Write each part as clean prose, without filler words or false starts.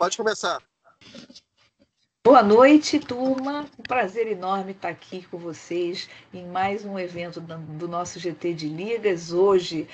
Pode começar. Boa noite, turma. Um prazer enorme estar aqui com vocês em mais um evento do nosso GT de Ligas. Hoje,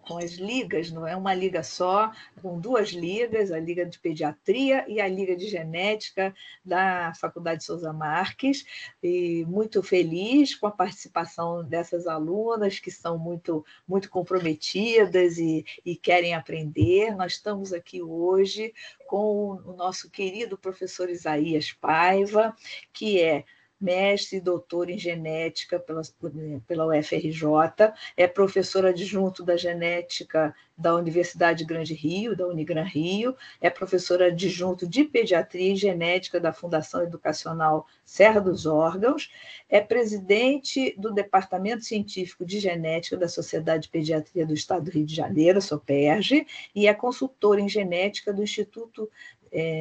com as ligas, não é uma liga só, com duas ligas, a Liga de Pediatria e a Liga de Genética da Faculdade Souza Marques. E muito feliz com a participação dessas alunas que são muito, muito comprometidas e querem aprender. Nós estamos aqui hoje com o nosso querido professor Isaías Paiva, que é mestre e doutor em genética pela UFRJ, é professor adjunto da genética da Universidade Grande Rio, da Unigran Rio, é professor adjunto de pediatria e genética da Fundação Educacional Serra dos Órgãos, é presidente do Departamento Científico de Genética da Sociedade de Pediatria do Estado do Rio de Janeiro, SOPERJ, e é consultor em genética do Instituto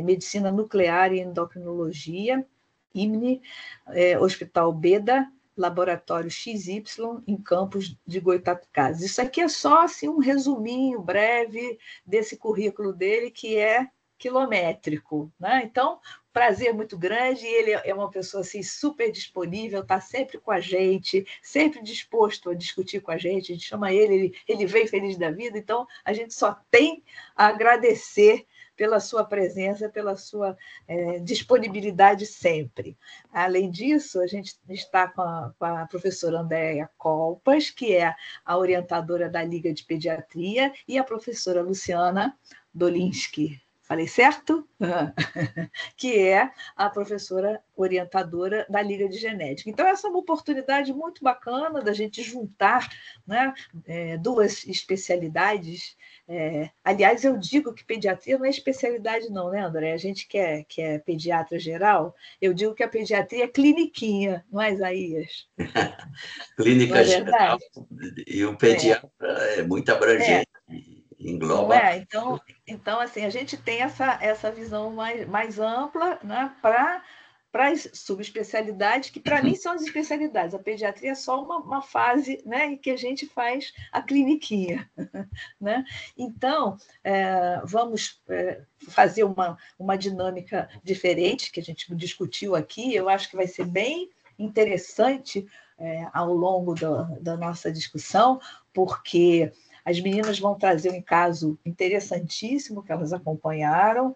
Medicina Nuclear e Endocrinologia, IMNE, Hospital Beda, Laboratório XY, em Campos de Goitacazes. Isso aqui é só assim, um resuminho breve desse currículo dele, que é quilométrico, né? Então, prazer muito grande, ele é uma pessoa assim, super disponível, está sempre com a gente, sempre disposto a discutir com a gente chama ele vem feliz da vida, então a gente só tem a agradecer pela sua presença, pela sua disponibilidade sempre. Além disso, a gente está com a professora Andréia Colpas, que é a orientadora da Liga de Pediatria, e a professora Luciana Dolinski. Falei certo? Que é a professora orientadora da Liga de Genética. Então, essa é uma oportunidade muito bacana da gente juntar, né, duas especialidades. Aliás, eu digo que pediatria não é especialidade não, né, André? A gente que é pediatra geral, eu digo que a pediatria é cliniquinha, não é, Isaías? Clínica geral, e o pediatra é muito abrangente. Engloba. Não é? Então, assim, a gente tem essa visão mais ampla, né, para as subespecialidades, que para mim são as especialidades. A pediatria é só uma fase, né, em que a gente faz a cliniquinha. Né? Então, vamos fazer uma dinâmica diferente, que a gente discutiu aqui, eu acho que vai ser bem interessante ao longo da nossa discussão, porque as meninas vão trazer um caso interessantíssimo que elas acompanharam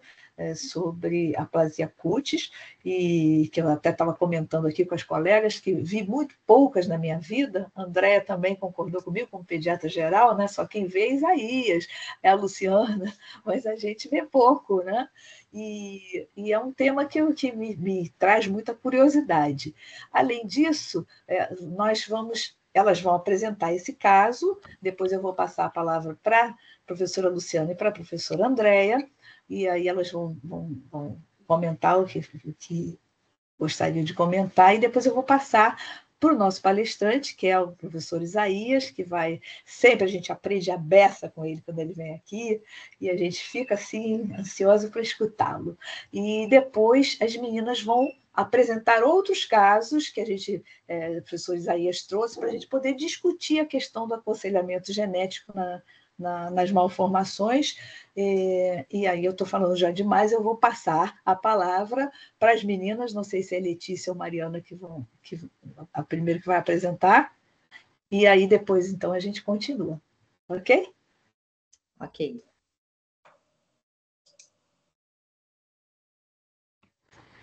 sobre aplasia cutis, e que eu até estava comentando aqui com as colegas, que vi muito poucas na minha vida. A Andréia também concordou comigo, como pediatra geral, né? Só quem vê é Isaías, é a Luciana, mas a gente vê pouco, né? E é um tema que me traz muita curiosidade. Além disso, elas vão apresentar esse caso, depois eu vou passar a palavra para a professora Luciana e para a professora Andréia, e aí elas vão comentar o que gostariam de comentar, e depois eu vou passar para o nosso palestrante, que é o professor Isaías, que sempre a gente aprende a beça com ele quando ele vem aqui, e a gente fica assim, ansioso para escutá-lo. E depois as meninas vão apresentar outros casos que o professor Isaías trouxe para a gente poder discutir a questão do aconselhamento genético nas malformações, e aí eu estou falando já demais, eu vou passar a palavra para as meninas, não sei se é Letícia ou Mariana a primeira que vai apresentar, e aí depois, então, a gente continua. Ok? Ok.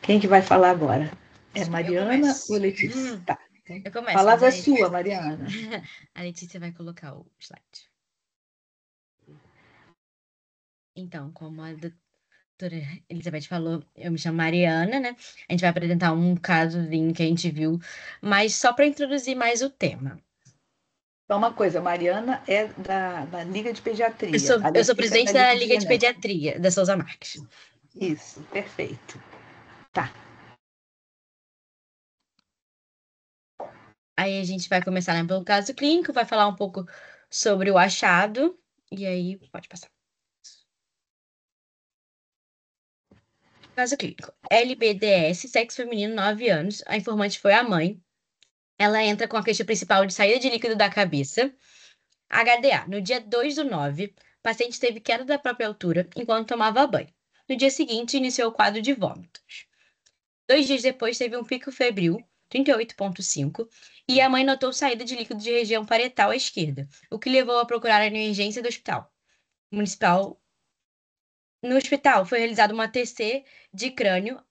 Quem que vai falar agora? É Mariana ou Letícia? Tá. Eu começo. A palavra é sua, Mariana. A Letícia vai colocar o slide. Então, como a doutora Elizabeth falou, eu me chamo Mariana, né? A gente vai apresentar um casozinho que a gente viu, mas só para introduzir mais o tema. Só uma coisa, Mariana é da Liga de Pediatria. Eu sou presidente da Liga de Pediatria, da Souza Marques. Isso, perfeito. Tá. Aí a gente vai começar, né, pelo caso clínico, vai falar um pouco sobre o achado, e aí pode passar. Caso clínico. LBDS, sexo feminino, 9 anos. A informante foi a mãe. Ela entra com a queixa principal de saída de líquido da cabeça. HDA. No dia 2/9, o paciente teve queda da própria altura enquanto tomava banho. No dia seguinte, iniciou o quadro de vômitos. 2 dias depois, teve um pico febril, 38,5, e a mãe notou saída de líquido de região parietal à esquerda, o que levou a procurar a emergência do hospital municipal. No hospital, foi realizada uma TC de crânio.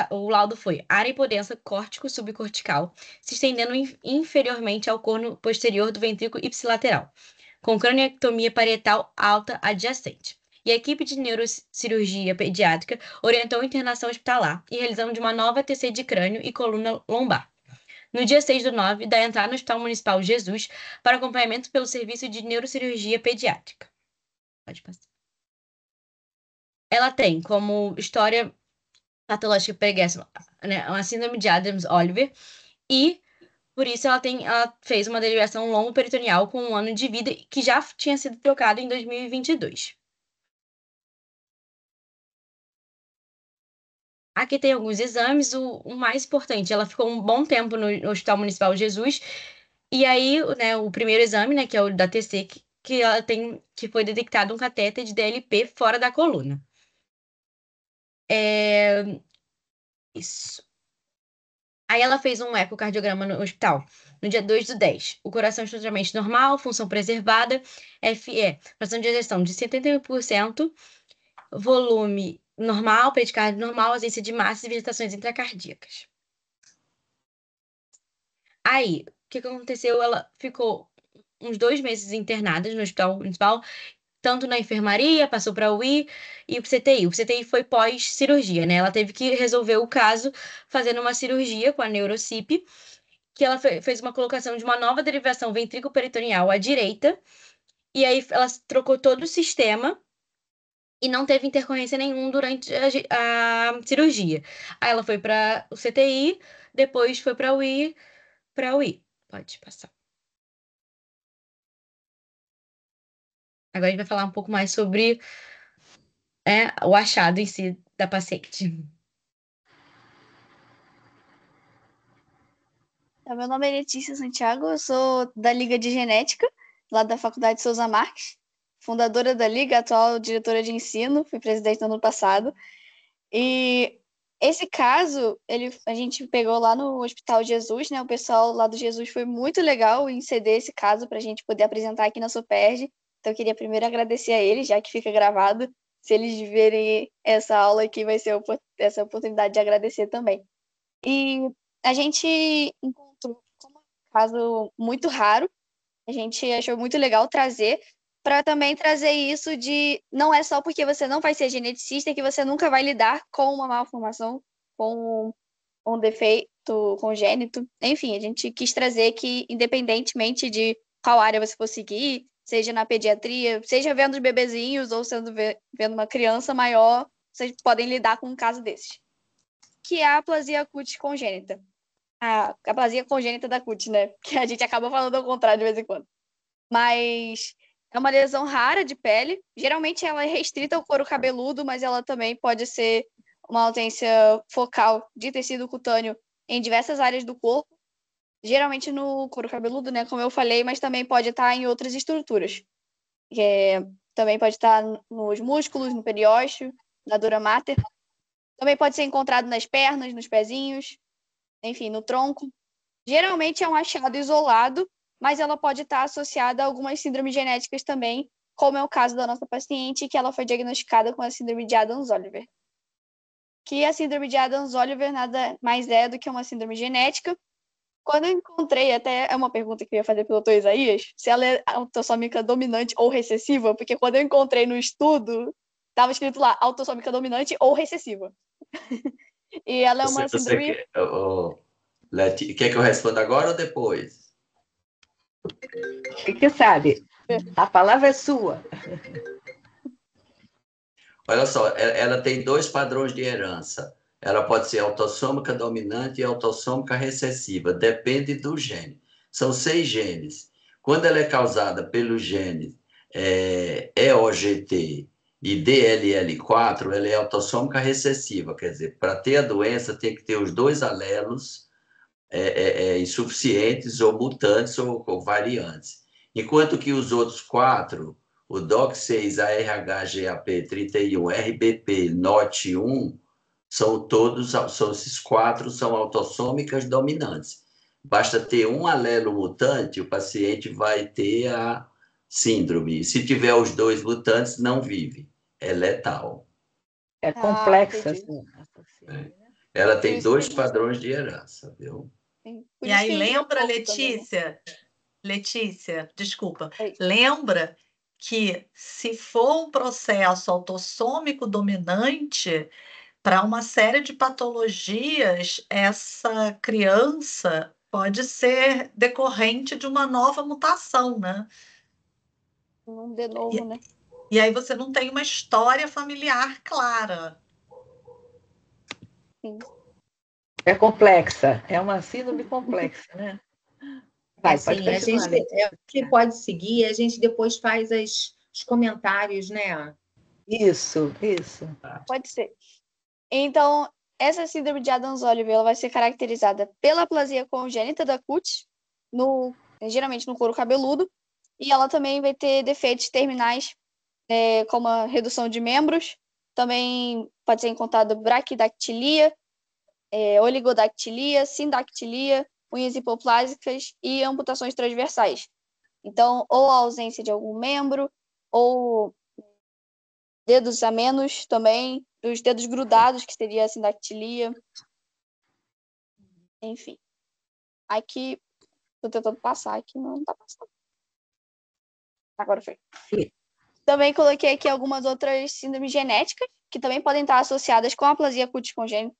O laudo foi área hipodensa córtico-subcortical, se estendendo inferiormente ao corno posterior do ventrículo ipsilateral, com cranioectomia parietal alta adjacente. E a equipe de neurocirurgia pediátrica orientou a internação hospitalar e realizando de uma nova TC de crânio e coluna lombar. No dia 6/9, da entrada no Hospital Municipal Jesus para acompanhamento pelo Serviço de Neurocirurgia Pediátrica. Pode passar. Ela tem como história patológica pregressa, né, uma síndrome de Adams-Oliver, e por isso ela fez uma derivação longo-peritoneal com 1 ano de vida, que já tinha sido trocado em 2022. Aqui tem alguns exames, o mais importante, ela ficou um bom tempo no Hospital Municipal Jesus, e aí, né, o primeiro exame, né, que é o da TC, que ela tem, que foi detectado um catéter de DLP fora da coluna. Isso. Aí ela fez um ecocardiograma no hospital, no dia 2/10. O coração estruturalmente normal, função preservada, FE, fração de ejeção de 71%, volume normal, pedicárdio normal, ausência de massa e vegetações intracardíacas. Aí, o que aconteceu? Ela ficou uns 2 meses internada no hospital municipal, tanto na enfermaria, passou para a UI e o CTI. O CTI foi pós-cirurgia, né? Ela teve que resolver o caso fazendo uma cirurgia com a neurocip, que ela fez uma colocação de uma nova derivação ventrículo-peritoneal à direita, e aí ela trocou todo o sistema e não teve intercorrência nenhuma durante a cirurgia. Aí ela foi para o CTI, depois foi para a UI, Pode passar. Agora a gente vai falar um pouco mais sobre o achado em si da paciente. Meu nome é Letícia Santiago, eu sou da Liga de Genética, lá da Faculdade Souza Marques, fundadora da Liga, atual diretora de ensino, fui presidente no ano passado. E esse caso, a gente pegou lá no Hospital Jesus, né? O pessoal lá do Jesus foi muito legal em ceder esse caso para a gente poder apresentar aqui na Superg. Então, eu queria primeiro agradecer a eles, já que fica gravado. Se eles verem essa aula aqui, vai ser essa oportunidade de agradecer também. E a gente encontrou um caso muito raro, a gente achou muito legal trazer, para também trazer isso de não é só porque você não vai ser geneticista que você nunca vai lidar com uma malformação, com um defeito congênito. Enfim, a gente quis trazer que, independentemente de qual área você for seguir, seja na pediatria, seja vendo os bebezinhos ou vendo uma criança maior, vocês podem lidar com um caso desses. Que é a aplasia cutis congênita. A aplasia congênita da cutis, né? Que a gente acaba falando ao contrário de vez em quando. Mas é uma lesão rara de pele. Geralmente ela é restrita ao couro cabeludo, mas ela também pode ser uma ausência focal de tecido cutâneo em diversas áreas do corpo. Geralmente no couro cabeludo, né? Como eu falei, mas também pode estar em outras estruturas. Também pode estar nos músculos, no periósteo, na dura mater. Também pode ser encontrado nas pernas, nos pezinhos, enfim, no tronco. Geralmente é um achado isolado, mas ela pode estar associada a algumas síndromes genéticas também, como é o caso da nossa paciente, que ela foi diagnosticada com a síndrome de Adams-Oliver. Que a síndrome de Adams-Oliver nada mais é do que uma síndrome genética. Quando eu encontrei, até é uma pergunta que eu ia fazer para o doutor Isaías, se ela é autossômica dominante ou recessiva, porque quando eu encontrei no estudo, estava escrito lá, autossômica dominante ou recessiva. E ela é uma síndrome... Leti, quer que eu responda agora ou depois? O que sabe? A palavra é sua. Olha só, ela tem 2 padrões de herança. Ela pode ser autossômica dominante e autossômica recessiva, depende do gene. São 6 genes. Quando ela é causada pelos genes EOGT e DLL4, ela é autossômica recessiva, quer dizer, para ter a doença tem que ter os 2 alelos insuficientes ou mutantes ou variantes. Enquanto que os outros 4, o DOC6, ARH-GAP 31, RBP, NOT1, são esses 4 são autossômicas dominantes. Basta ter um alelo mutante, o paciente vai ter a síndrome. Se tiver os 2 mutantes, não vive. É letal. É complexa, entendi. assim, essa síndrome, né? Ela tem Por isso 2 que- padrões de herança, viu? Sim. Por E isso aí que enjoa lembra, pouco também, né? Letícia, desculpa, Oi. lembra que se for um processo autossômico dominante, para uma série de patologias, essa criança pode ser decorrente de uma nova mutação, né? Um de novo, né? E aí você não tem uma história familiar clara. Sim. É complexa, é uma síndrome complexa, né? Vai, pode Assim, a continuar, gente Letícia. você pode seguir, a gente depois faz os comentários, né? Isso. Pode ser. Então, essa síndrome de Adams-Oliver ela vai ser caracterizada pela aplasia congênita da CUT, geralmente no couro cabeludo, e ela também vai ter defeitos terminais, como a redução de membros, também pode ser encontrado braquidactilia, oligodactilia, sindactilia, unhas hipoplásicas e amputações transversais. Então, ou a ausência de algum membro, ou dedos a menos também, os dedos grudados, que seria a sindactilia. Enfim. Aqui, tô tentando passar aqui, não tá passando. Agora foi. Também coloquei aqui algumas outras síndromes genéticas, que também podem estar associadas com a aplasia cutis congênita.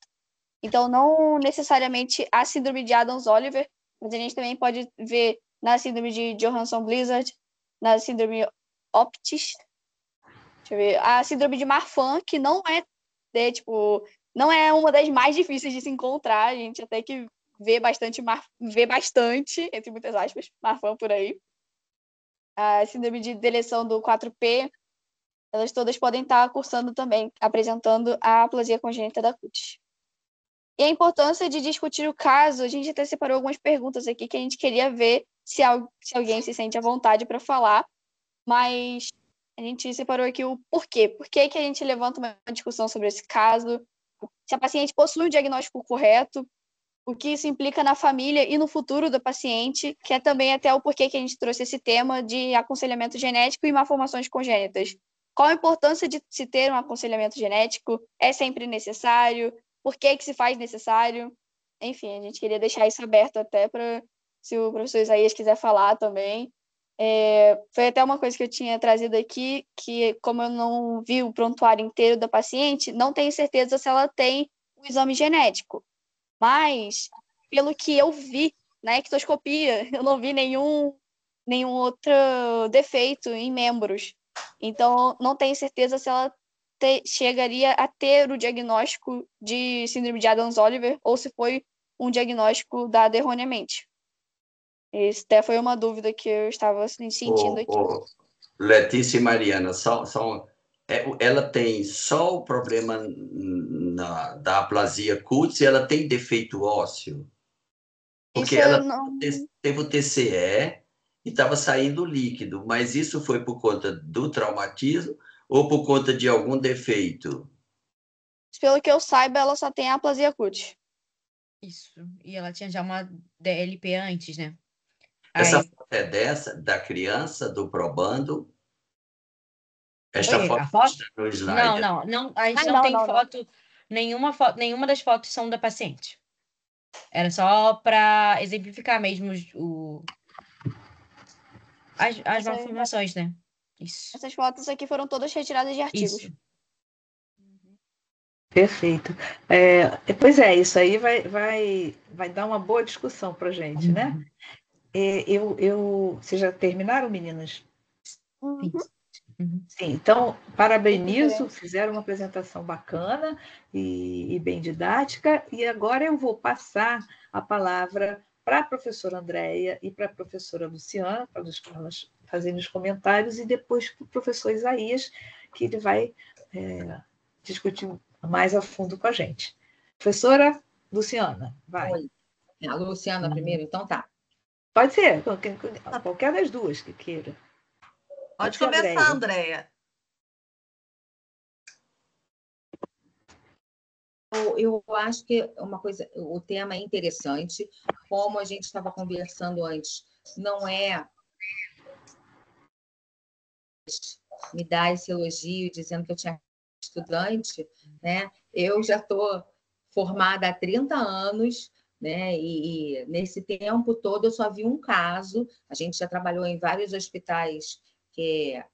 Então, não necessariamente a síndrome de Adams-Oliver, mas a gente também pode ver na síndrome de Johansson-Blizzard, na síndrome Optis. Deixa eu ver. A síndrome de Marfan, que não não é uma das mais difíceis de se encontrar. A gente até que vê bastante, entre muitas aspas, Marfan por aí. A síndrome de deleção do 4P, elas todas podem estar cursando também, apresentando a aplasia congênita da cutis. E a importância de discutir o caso, a gente até separou algumas perguntas aqui que a gente queria ver se alguém se sente à vontade para falar, mas a gente separou aqui o porquê. Por que a gente levanta uma discussão sobre esse caso? Se a paciente possui um diagnóstico correto, o que isso implica na família e no futuro da paciente, que é também até o porquê que a gente trouxe esse tema de aconselhamento genético e malformações congênitas. Qual a importância de se ter um aconselhamento genético? É sempre necessário? Por que se faz necessário? Enfim, a gente queria deixar isso aberto até para, se o professor Isaías quiser falar também. Foi até uma coisa que eu tinha trazido aqui, que como eu não vi o prontuário inteiro da paciente, não tenho certeza se ela tem o exame genético. Mas, pelo que eu vi na ectoscopia, eu não vi nenhum outro defeito em membros. Então, não tenho certeza se ela chegaria a ter o diagnóstico de síndrome de Adams-Oliver ou se foi um diagnóstico dado erroneamente. Isso até foi uma dúvida que eu estava sentindo aqui. Letícia e Mariana, ela tem só o problema da aplasia cutis e ela tem defeito ósseo? Porque Isso ela não... teve o TCE e estava saindo líquido, mas isso foi por conta do traumatismo ou por conta de algum defeito? Pelo que eu saiba, ela só tem a aplasia cutis. Isso. E ela tinha já uma DLP antes, né? Essa foto é da criança, do probando? Esta Oi, foto a foto? está no slide. Não, a gente não tem foto, nenhuma das fotos são da paciente. Era só para exemplificar mesmo as malformações, né? Isso. Essas fotos aqui foram todas retiradas de artigos. Isso. Perfeito. Pois é, isso aí vai dar uma boa discussão para a gente, né? Vocês já terminaram, meninas? Uhum. Sim, então, parabenizo, fizeram uma apresentação bacana e bem didática, e agora eu vou passar a palavra para a professora Andréia e para a professora Luciana, para elas fazerem os comentários, e depois para o professor Isaías, que ele vai discutir mais a fundo com a gente. Professora Luciana, vai. Oi. A Luciana primeiro, então tá. Pode ser, qualquer das duas que queira. Pode ser, começar, Andréia. Eu acho que uma coisa, o tema é interessante, como a gente estava conversando antes, não é me dar esse elogio dizendo que eu tinha estudante, né? Eu já estou formada há 30 anos, né? E nesse tempo todo eu só vi um caso. A gente já trabalhou em vários hospitais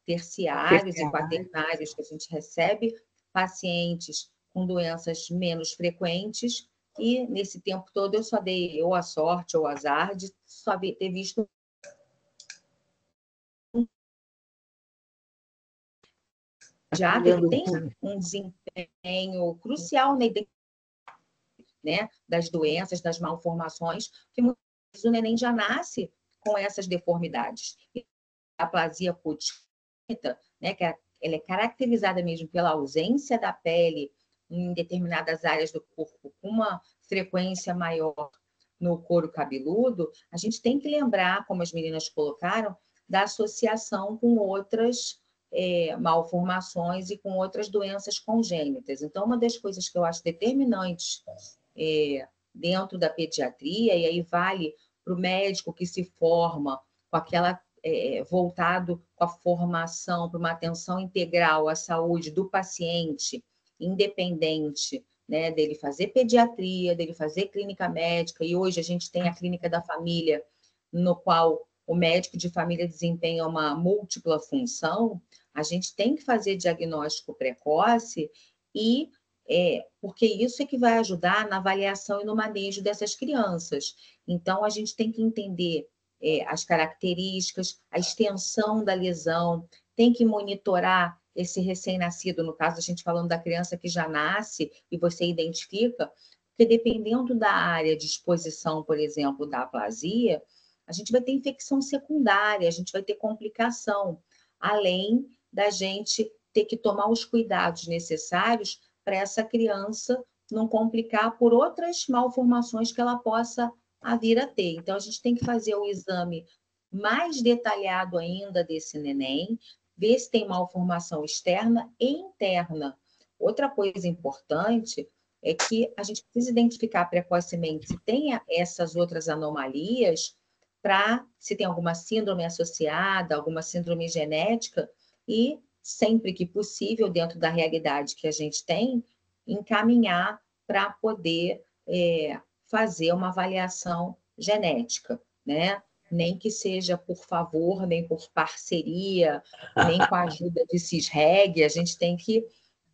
terciários e quaternários que a gente recebe pacientes com doenças menos frequentes, e nesse tempo todo eu só dei ou a sorte ou o azar de só ter visto pediatra que tem um desempenho crucial na identificação, né, das doenças, das malformações, porque muitas vezes o neném já nasce com essas deformidades. A aplasia congênita, né, que ela é caracterizada mesmo pela ausência da pele em determinadas áreas do corpo, com uma frequência maior no couro cabeludo, a gente tem que lembrar, como as meninas colocaram, da associação com outras malformações e com outras doenças congênitas. Então, uma das coisas que eu acho determinantes dentro da pediatria, e aí vale para o médico que se forma com aquela voltado com a formação para uma atenção integral à saúde do paciente, independente, né, dele fazer pediatria, dele fazer clínica médica, e hoje a gente tem a clínica da família, no qual o médico de família desempenha uma múltipla função. A gente tem que fazer diagnóstico precoce, e porque isso é que vai ajudar na avaliação e no manejo dessas crianças. Então, a gente tem que entender as características, a extensão da lesão, tem que monitorar esse recém-nascido, no caso, a gente falando da criança que já nasce e você identifica, porque dependendo da área de exposição, por exemplo, da aplasia, a gente vai ter infecção secundária, a gente vai ter complicação, além da gente ter que tomar os cuidados necessários para essa criança não complicar por outras malformações que ela possa vir a ter. Então, a gente tem que fazer o exame mais detalhado ainda desse neném, ver se tem malformação externa e interna. Outra coisa importante é que a gente precisa identificar precocemente se tem essas outras anomalias, para se tem alguma síndrome associada, alguma síndrome genética, e sempre que possível, dentro da realidade que a gente tem, encaminhar para poder fazer uma avaliação genética, né? Nem que seja por favor, nem por parceria, nem com a ajuda de CISREG, a gente tem que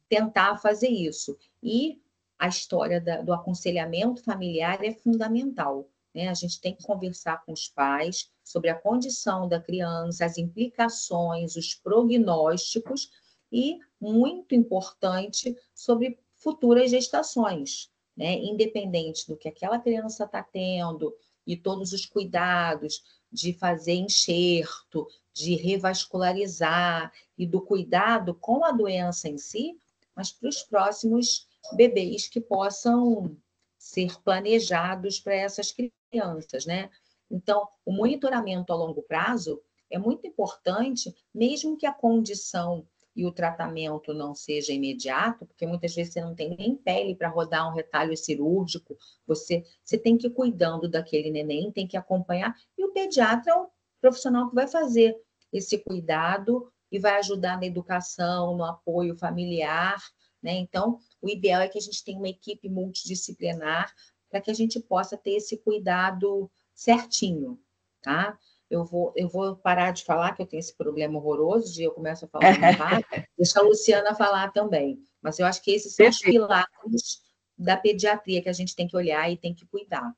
tentar fazer isso. E a história do aconselhamento familiar é fundamental, né? A gente tem que conversar com os pais sobre a condição da criança, as implicações, os prognósticos e, muito importante, sobre futuras gestações, né? Independente do que aquela criança está tendo e todos os cuidados de fazer enxerto, de revascularizar e do cuidado com a doença em si, mas para os próximos bebês que possam ser planejados para essas crianças, né? Então, o monitoramento a longo prazo é muito importante, mesmo que a condição e o tratamento não seja imediato, porque muitas vezes você não tem nem pele para rodar um retalho cirúrgico, você tem que ir cuidando daquele neném, tem que acompanhar, e o pediatra é o profissional que vai fazer esse cuidado e vai ajudar na educação, no apoio familiar, né? Então, o ideal é que a gente tenha uma equipe multidisciplinar para que a gente possa ter esse cuidado certinho, tá? Eu vou parar de falar, que eu tenho esse problema horroroso de eu começo a falar muito rápido, deixa a Luciana falar também. Mas eu acho que esses são os pilares da pediatria que a gente tem que olhar e tem que cuidar.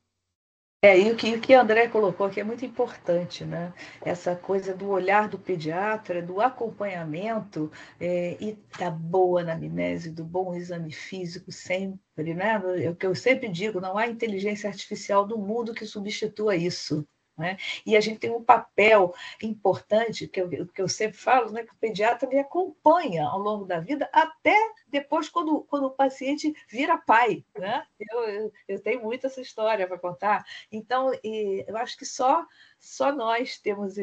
E o que a André colocou aqui é muito importante, né? Essa coisa do olhar do pediatra, do acompanhamento e da boa anamnese, do bom exame físico sempre, né? É o que eu sempre digo, não há inteligência artificial do mundo que substitua isso. Né? E a gente tem um papel importante, que eu sempre falo, né, que o pediatra me acompanha ao longo da vida, até depois, quando o paciente vira pai. Né? Eu tenho muito essa história para contar. Então, eu acho que só nós temos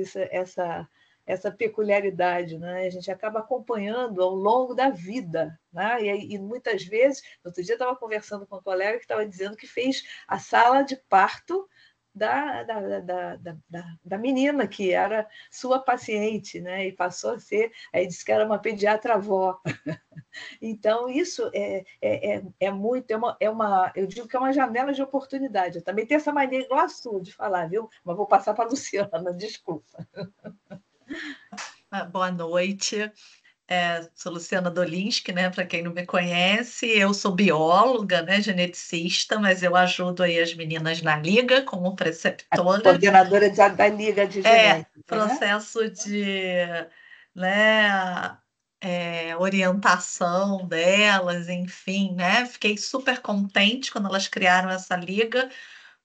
essa peculiaridade, né? A gente acaba acompanhando ao longo da vida, né? E muitas vezes, outro dia eu estava conversando com um colega que estava dizendo que fez a sala de parto da menina que era sua paciente, né? E passou a ser, aí disse que era uma pediatra-avó. Então, isso é muito, eu digo que é uma janela de oportunidade. Eu também tenho essa maneira igual a sua de falar, viu? Mas vou passar para a Luciana, desculpa. Boa noite. Sou Luciana Dolinski, né? Para quem não me conhece, eu sou bióloga, né? Geneticista, mas eu ajudo aí as meninas na Liga como preceptora. Coordenadora da Liga de Genética. Processo de, né? Orientação delas, enfim, né? Fiquei super contente quando elas criaram essa liga,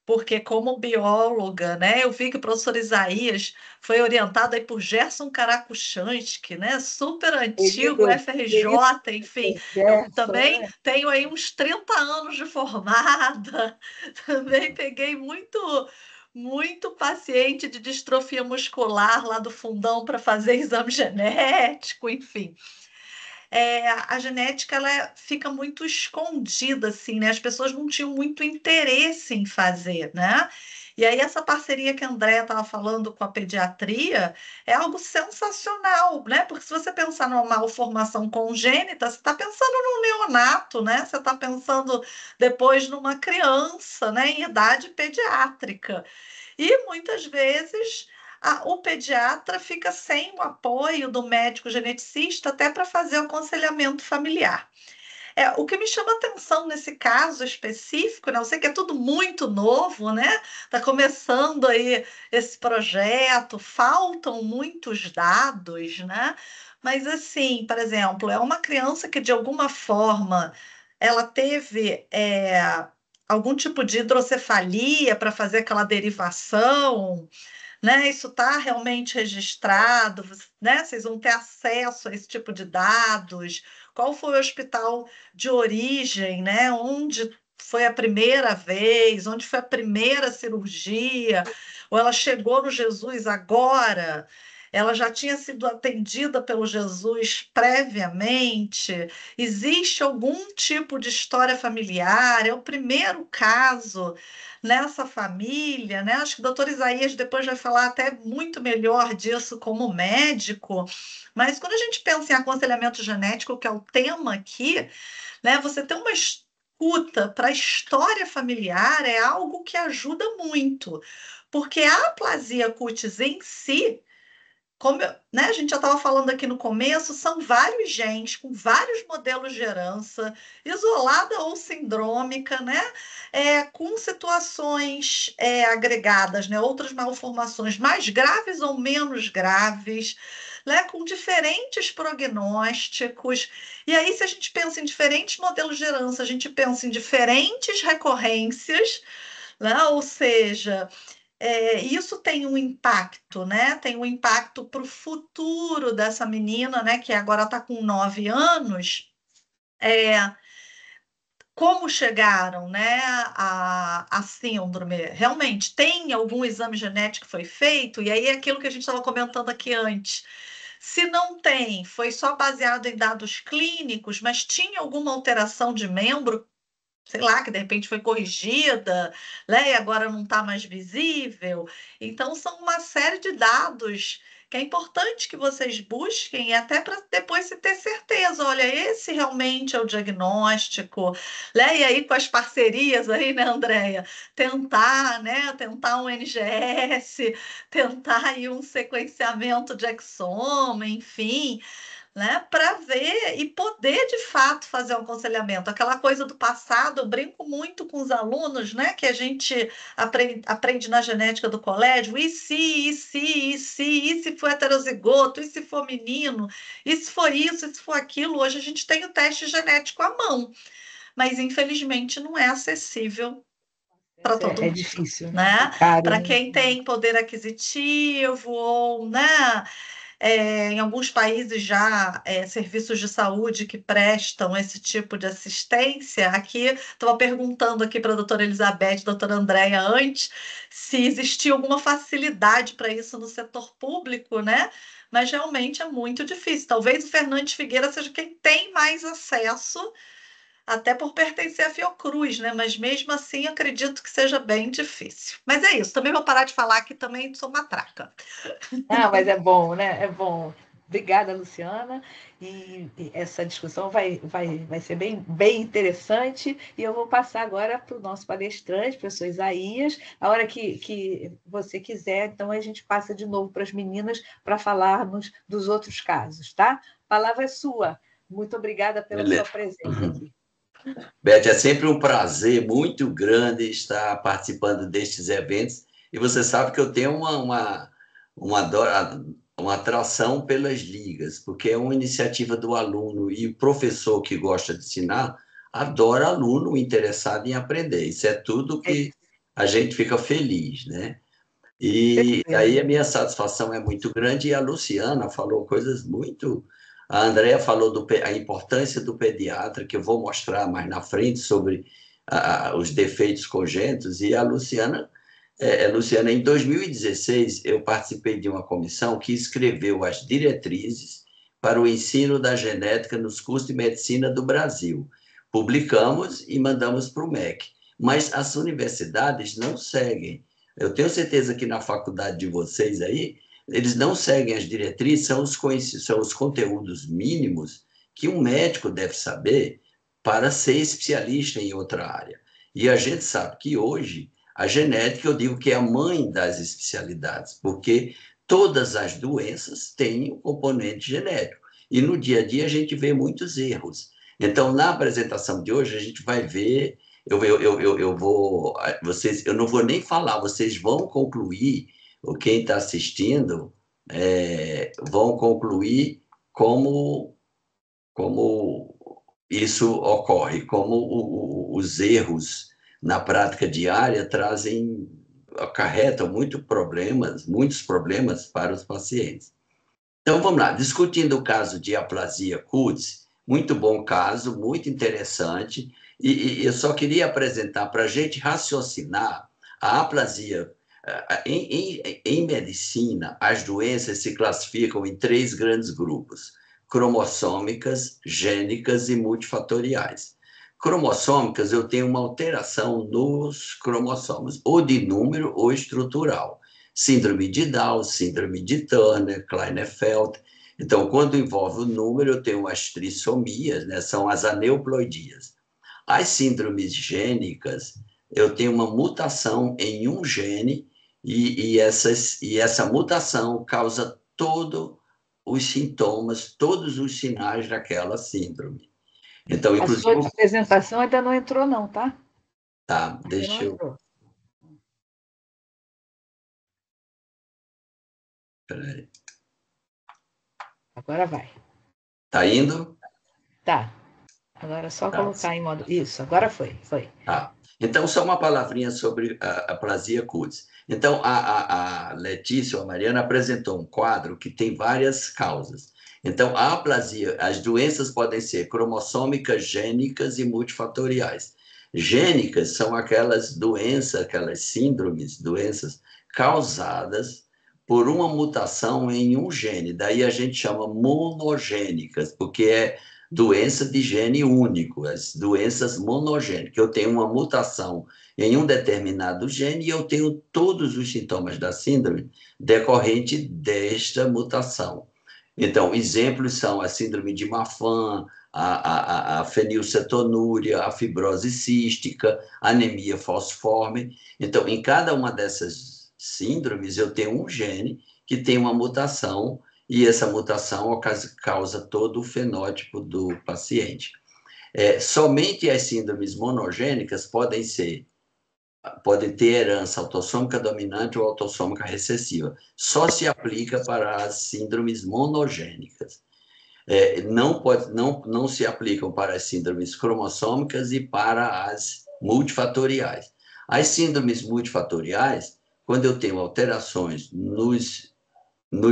porque como bióloga, né, eu vi que o professor Isaías foi orientado aí por Gerson Karakuchansky, né, super antigo, FRJ, enfim. Eu também tenho aí uns 30 anos de formada, também peguei muito paciente de distrofia muscular lá do fundão para fazer exame genético, enfim. A genética ela fica muito escondida, assim, né? As pessoas não tinham muito interesse em fazer, né? E aí essa parceria que a Andréa estava falando com a pediatria é algo sensacional, né? Porque se você pensar numa malformação congênita, você está pensando num neonato, né? Você está pensando depois numa criança, né? Em idade pediátrica. E muitas vezes o pediatra fica sem o apoio do médico geneticista até para fazer o aconselhamento familiar. O que me chama atenção nesse caso específico, né? Eu sei que é tudo muito novo, né? Está começando aí esse projeto, faltam muitos dados, né? Mas assim, por exemplo, é uma criança que de alguma forma ela teve algum tipo de hidrocefalia para fazer aquela derivação, né? Isso está realmente registrado, né? Vocês vão ter acesso a esse tipo de dados. Qual foi o hospital de origem, né? Onde foi a primeira vez, onde foi a primeira cirurgia, ou ela chegou no Jesus agora, ela já tinha sido atendida pelo Jesus previamente, existe algum tipo de história familiar, é o primeiro caso nessa família, né? Acho que o doutor Isaías depois vai falar até muito melhor disso como médico, mas quando a gente pensa em aconselhamento genético, que é o tema aqui, né? Você ter uma escuta para a história familiar é algo que ajuda muito, porque a aplasia cutis em si, como né, a gente já estava falando aqui no começo, são vários genes com vários modelos de herança, isolada ou sindrômica, né? Com situações agregadas, né? Outras malformações mais graves ou menos graves, né? Com diferentes prognósticos. E aí, se a gente pensa em diferentes modelos de herança, a gente pensa em diferentes recorrências, né? Ou seja, isso tem um impacto, né? Tem um impacto para o futuro dessa menina, né? Que agora está com 9 anos. Como chegaram, né, a síndrome? Realmente, tem algum exame genético que foi feito? E aí é aquilo que a gente estava comentando aqui antes. Se não tem, foi só baseado em dados clínicos, mas tinha alguma alteração de membro, sei lá, que de repente foi corrigida, né, e agora não está mais visível. Então, são uma série de dados que é importante que vocês busquem, até para depois se ter certeza, olha, esse realmente é o diagnóstico, né? E aí com as parcerias aí, né, Andréia? Tentar um NGS, tentar aí um sequenciamento de exoma, enfim, né, para ver e poder de fato fazer um aconselhamento. Aquela coisa do passado, eu brinco muito com os alunos, né, que a gente aprende na genética do colégio, e se for heterozigoto, e se for menino, e se for isso, e se for aquilo. Hoje a gente tem o teste genético à mão, mas infelizmente não é acessível para todo mundo. É difícil, né? Para né? quem tem poder aquisitivo ou, né? Em alguns países já serviços de saúde que prestam esse tipo de assistência. Aqui, estava perguntando aqui para a doutora Elizabeth, doutora Andréia, antes, se existia alguma facilidade para isso no setor público, né? mas realmente é muito difícil. Talvez o Fernandes Figueira seja quem tem mais acesso, até por pertencer à Fiocruz, né? Mas mesmo assim acredito que seja bem difícil. Mas é isso, também vou parar de falar que também sou matraca. Ah, mas é bom, né? É bom. Obrigada, Luciana. E essa discussão vai ser bem interessante. E eu vou passar agora para o nosso palestrante, professor Isaías. A hora que você quiser, então a gente passa de novo para as meninas para falarmos dos outros casos, tá? A palavra é sua. Muito obrigada pela Beleza. sua presença aqui. Beth, é sempre um prazer muito grande estar participando destes eventos. E você sabe que eu tenho uma atração pelas ligas, porque é uma iniciativa do aluno e o professor que gosta de ensinar adora aluno interessado em aprender. Isso é tudo que a gente fica feliz, né? E aí a minha satisfação é muito grande e a Luciana falou coisas muito... A Andrea falou a importância do pediatra, que eu vou mostrar mais na frente sobre os defeitos congênitos, e a Luciana, em 2016, eu participei de uma comissão que escreveu as diretrizes para o ensino da genética nos cursos de medicina do Brasil. Publicamos e mandamos para o MEC, mas as universidades não seguem. Eu tenho certeza que na faculdade de vocês aí, eles não seguem as diretrizes, são os conteúdos mínimos que um médico deve saber para ser especialista em outra área. E a gente sabe que hoje a genética, eu digo que é a mãe das especialidades, porque todas as doenças têm um componente genético. E no dia a dia a gente vê muitos erros. Então, na apresentação de hoje, a gente vai ver... eu não vou nem falar, vocês vão concluir, ou quem está assistindo, vão concluir como isso ocorre, como os erros na prática diária acarretam muitos problemas para os pacientes. Então, vamos lá, discutindo o caso de aplasia Cutis, muito bom caso, muito interessante, e eu só queria apresentar para a gente raciocinar a aplasia. Em medicina, as doenças se classificam em 3 grandes grupos: cromossômicas, gênicas e multifatoriais. Cromossômicas, eu tenho uma alteração nos cromossomos, ou de número ou estrutural. Síndrome de Down, síndrome de Turner, Klinefelter. Então, quando envolve o número, eu tenho as trissomias, né? São as aneuploidias. As síndromes gênicas, eu tenho uma mutação em um gene e essa mutação causa todos os sintomas, todos os sinais daquela síndrome. Então, inclusive... A sua apresentação ainda não entrou, não, tá? Tá, deixa eu... Peraí. Agora vai. Tá indo? Tá. Agora é só colocar em modo... Isso, agora foi. Tá. Então, só uma palavrinha sobre a aplasia Cutis. Então, a Letícia ou a Mariana apresentou um quadro que tem várias causas. Então, a aplasia, as doenças podem ser cromossômicas, gênicas e multifatoriais. Gênicas são aquelas doenças, aquelas síndromes, doenças causadas por uma mutação em um gene. Daí a gente chama monogênicas, porque é doença de gene único, as doenças monogênicas. Eu tenho uma mutação em um determinado gene e eu tenho todos os sintomas da síndrome decorrente desta mutação. Então, exemplos são a síndrome de Marfan, a fenilcetonúria, a fibrose cística, a anemia falciforme. Então, em cada uma dessas síndromes, eu tenho um gene que tem uma mutação e essa mutação causa todo o fenótipo do paciente. Somente as síndromes monogênicas podem ter herança autossômica dominante ou autossômica recessiva. Só se aplica para as síndromes monogênicas. Não se aplicam para as síndromes cromossômicas e para as multifatoriais. As síndromes multifatoriais, quando eu tenho alterações nos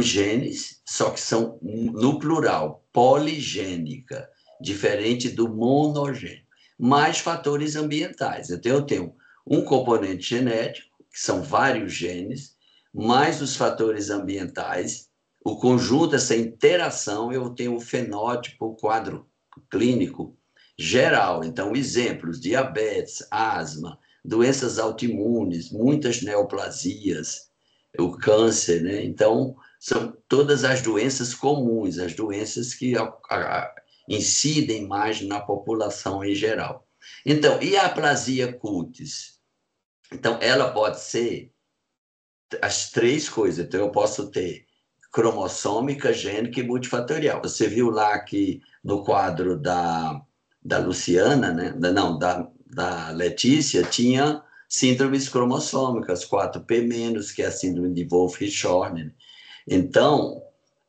genes, só que são no plural, poligênica, diferente do monogênico, mais fatores ambientais. Então, eu tenho um componente genético, que são vários genes, mais os fatores ambientais, o conjunto, essa interação, eu tenho o fenótipo, o quadro clínico geral. Então, exemplos: diabetes, asma, doenças autoimunes, muitas neoplasias, o câncer, né? Então, são todas as doenças comuns, as doenças que incidem mais na população em geral. Então, e a aplasia cutis? Então, ela pode ser as três coisas. Então, eu posso ter cromossômica, gênica e multifatorial. Você viu lá que no quadro da Luciana, né? Da Letícia, tinha síndromes cromossômicas, 4P-, que é a síndrome de Wolff-Rishorn. Então,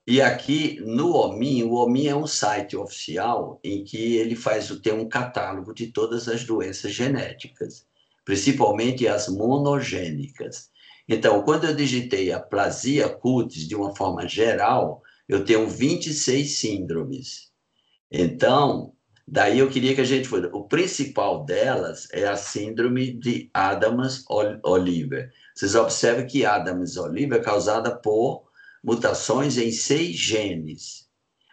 e aqui no OMIM, o OMIM é um site oficial em que ele tem um catálogo de todas as doenças genéticas, principalmente as monogênicas. Então, quando eu digitei aplasia cutis de uma forma geral, eu tenho 26 síndromes. Então, daí eu queria que a gente fosse. O principal delas é a síndrome de Adams-Oliver. Vocês observam que Adams-Oliver é causada por mutações em 6 genes.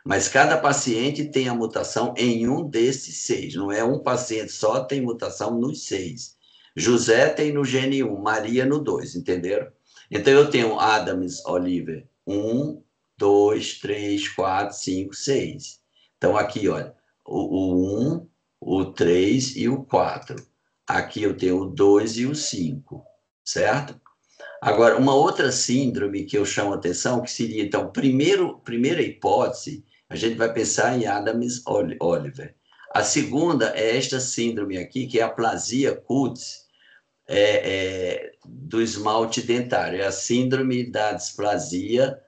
Mas cada paciente tem a mutação em um desses 6. Não é um paciente só, tem mutação nos 6. José tem no gene 1, Maria no 2, entenderam? Então, eu tenho Adams-Oliver 1, 2, 3, 4, 5, 6. Então, aqui, olha, o 1, o 3 e o 4. Aqui eu tenho o 2 e o 5, certo? Agora, uma outra síndrome que eu chamo a atenção, que seria, então, primeira hipótese, a gente vai pensar em Adams-Oliver. A segunda é esta síndrome aqui, que é a aplasia cutis, do esmalte dentário. É a síndrome da displasia,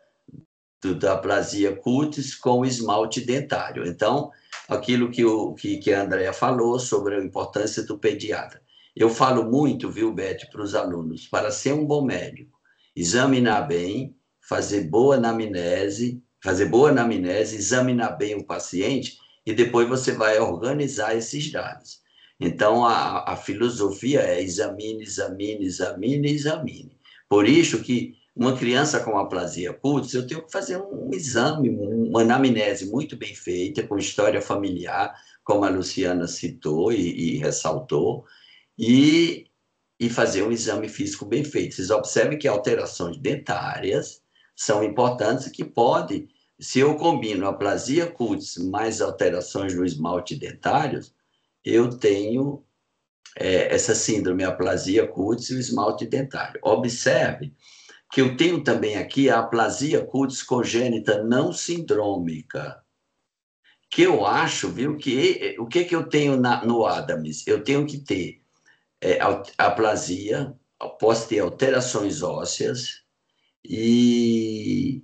da aplasia cutis com esmalte dentário. Então, aquilo que a Andrea falou sobre a importância do pediatra. Eu falo muito, viu, Beth, para os alunos, para ser um bom médico, examinar bem, fazer boa anamnese, examinar bem o paciente e depois você vai organizar esses dados. Então, a filosofia é examine, examine, examine, examine. Por isso que uma criança com aplasia cutis, eu tenho que fazer um exame, uma anamnese muito bem feita, com história familiar, como a Luciana citou e ressaltou, e fazer um exame físico bem feito. Vocês observem que alterações dentárias são importantes, que pode, se eu combino aplasia cutis mais alterações no esmalte dentário, eu tenho essa síndrome, aplasia cutis e o esmalte dentário. Observe que eu tenho também aqui a aplasia cutis congênita não sindrômica, que eu acho, viu, que o que eu tenho no Adams? Eu tenho que ter aplasia, posso ter alterações ósseas e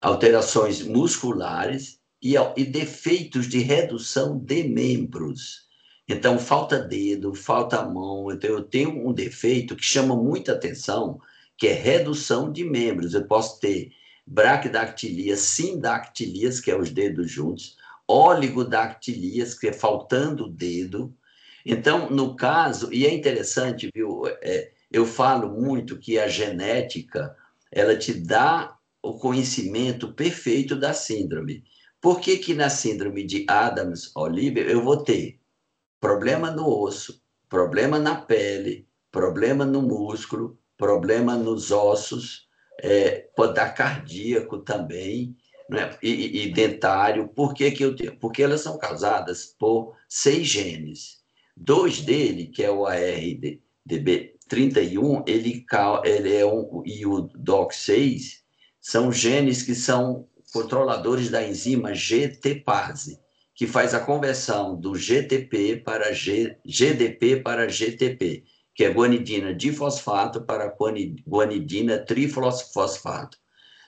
alterações musculares e defeitos de redução de membros. Então, falta dedo, falta mão. Então, eu tenho um defeito que chama muita atenção, que é redução de membros. Eu posso ter braquidactilias, sindactilias, que é os dedos juntos, oligodactilias, que é faltando o dedo. Então, no caso, e é interessante, viu? Eu falo muito que a genética, ela te dá o conhecimento perfeito da síndrome. Por que que na síndrome de Adams-Oliver eu vou ter problema no osso, problema na pele, problema no músculo, problema nos ossos, pode dar cardíaco também, né? e dentário? Por que que eu tenho? Porque elas são causadas por 6 genes. 2 dele, que é o ARDB31, ele é e o DOC6, são genes que são controladores da enzima GTPase, que faz a conversão do GDP para GTP, que é guanidina difosfato para guanidina trifosfato.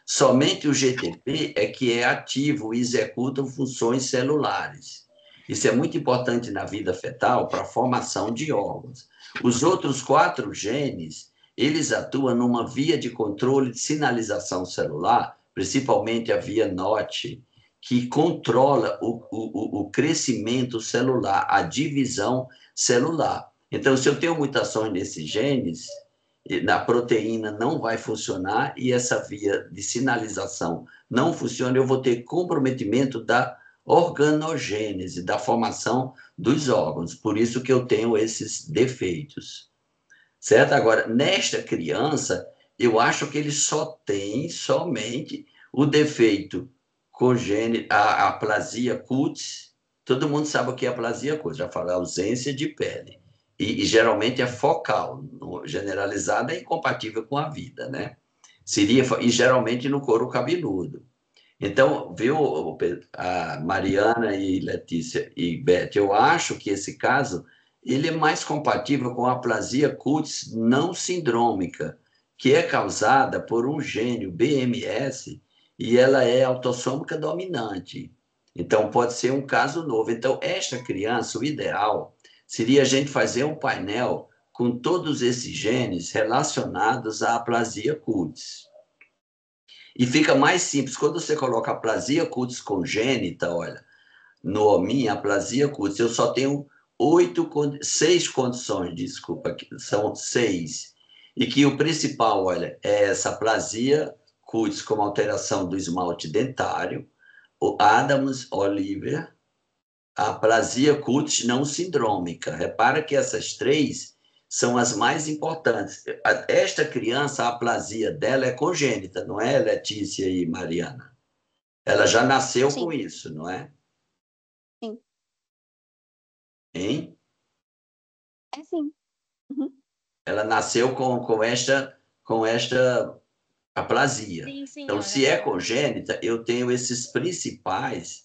Somente o GTP é que é ativo e executa funções celulares. Isso é muito importante na vida fetal para a formação de órgãos. Os outros 4 genes, eles atuam numa via de controle de sinalização celular, principalmente a via NOT, que controla o crescimento celular, a divisão celular. Então, se eu tenho mutações nesses genes, na proteína não vai funcionar e essa via de sinalização não funciona, eu vou ter comprometimento da organogênese, da formação dos órgãos. Por isso que eu tenho esses defeitos. Certo? Agora, nesta criança, eu acho que ele só tem somente o defeito congênito, a aplasia cutis. Todo mundo sabe o que é aplasia cutis, já falei, ausência de pele. E geralmente é focal, generalizada é incompatível com a vida, né? E geralmente no couro cabeludo. Então, viu, a Mariana e Letícia e Beth, eu acho que esse caso ele é mais compatível com a aplasia cutis não sindrômica, que é causada por um gene BMS e ela é autossômica dominante. Então, pode ser um caso novo. Então, esta criança, o ideal seria a gente fazer um painel com todos esses genes relacionados à aplasia cutis. E fica mais simples. Quando você coloca aplasia cutis congênita, olha, no OMIM, aplasia cutis, eu só tenho 6 condições, desculpa, são 6. E que o principal, olha, é essa aplasia cutis como alteração do esmalte dentário, o Adams-Oliver, a aplasia cutis não sindrômica. Repara que essas 3 são as mais importantes. Esta criança, a aplasia dela é congênita, não é, Letícia e Mariana? Ela já nasceu Sim. com isso, não é? Sim. Hein? É sim. Uhum. Ela nasceu com esta aplasia. Sim, Então, senhora. se é congênita, eu tenho esses principais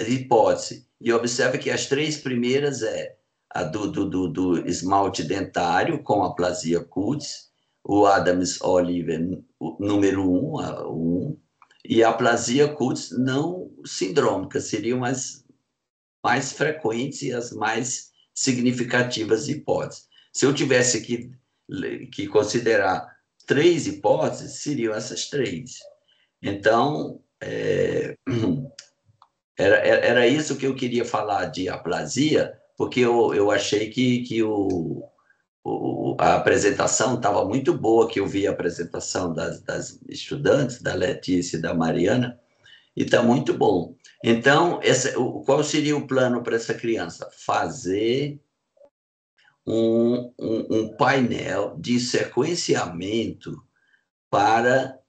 hipóteses. E observe que as 3 primeiras é a do esmalte dentário com aplasia cutis, o Adams-Oliver número 1, e a aplasia cutis não sindrômica, seriam as mais frequentes e as mais significativas hipóteses. Se eu tivesse que considerar 3 hipóteses, seriam essas 3. Então, era isso que eu queria falar de aplasia, porque eu achei que a apresentação estava muito boa, que eu vi a apresentação das estudantes, da Letícia e da Mariana, e está muito bom. Então, qual seria o plano para essa criança? Fazer um painel de sequenciamento para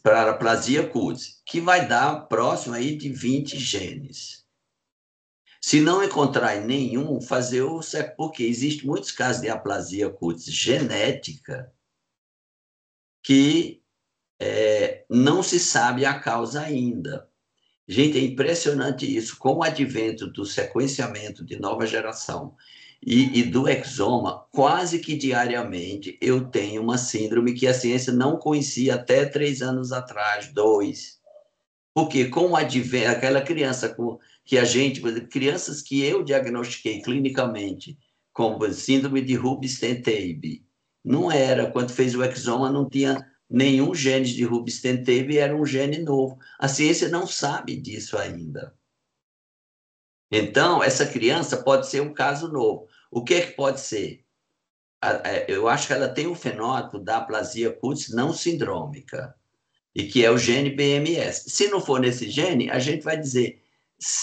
aplasia cutis, que vai dar próximo aí de 20 genes. Se não encontrar em nenhum, fazer porque existem muitos casos de aplasia cutis genética que não se sabe a causa ainda. Gente, é impressionante isso, com o advento do sequenciamento de nova geração e do exoma, quase que diariamente eu tenho uma síndrome que a ciência não conhecia até 3 anos atrás, 2. Porque com o advento, aquela criança crianças que eu diagnostiquei clinicamente com síndrome de Rubinstein-Taube, não era, quando fez o exoma, não tinha nenhum gene de Rubinstein-Taube, era um gene novo. A ciência não sabe disso ainda. Então, essa criança pode ser um caso novo. O que é que pode ser? Eu acho que ela tem o fenótipo da aplasia cutis não sindrômica, e que é o gene BMS. Se não for nesse gene, a gente vai dizer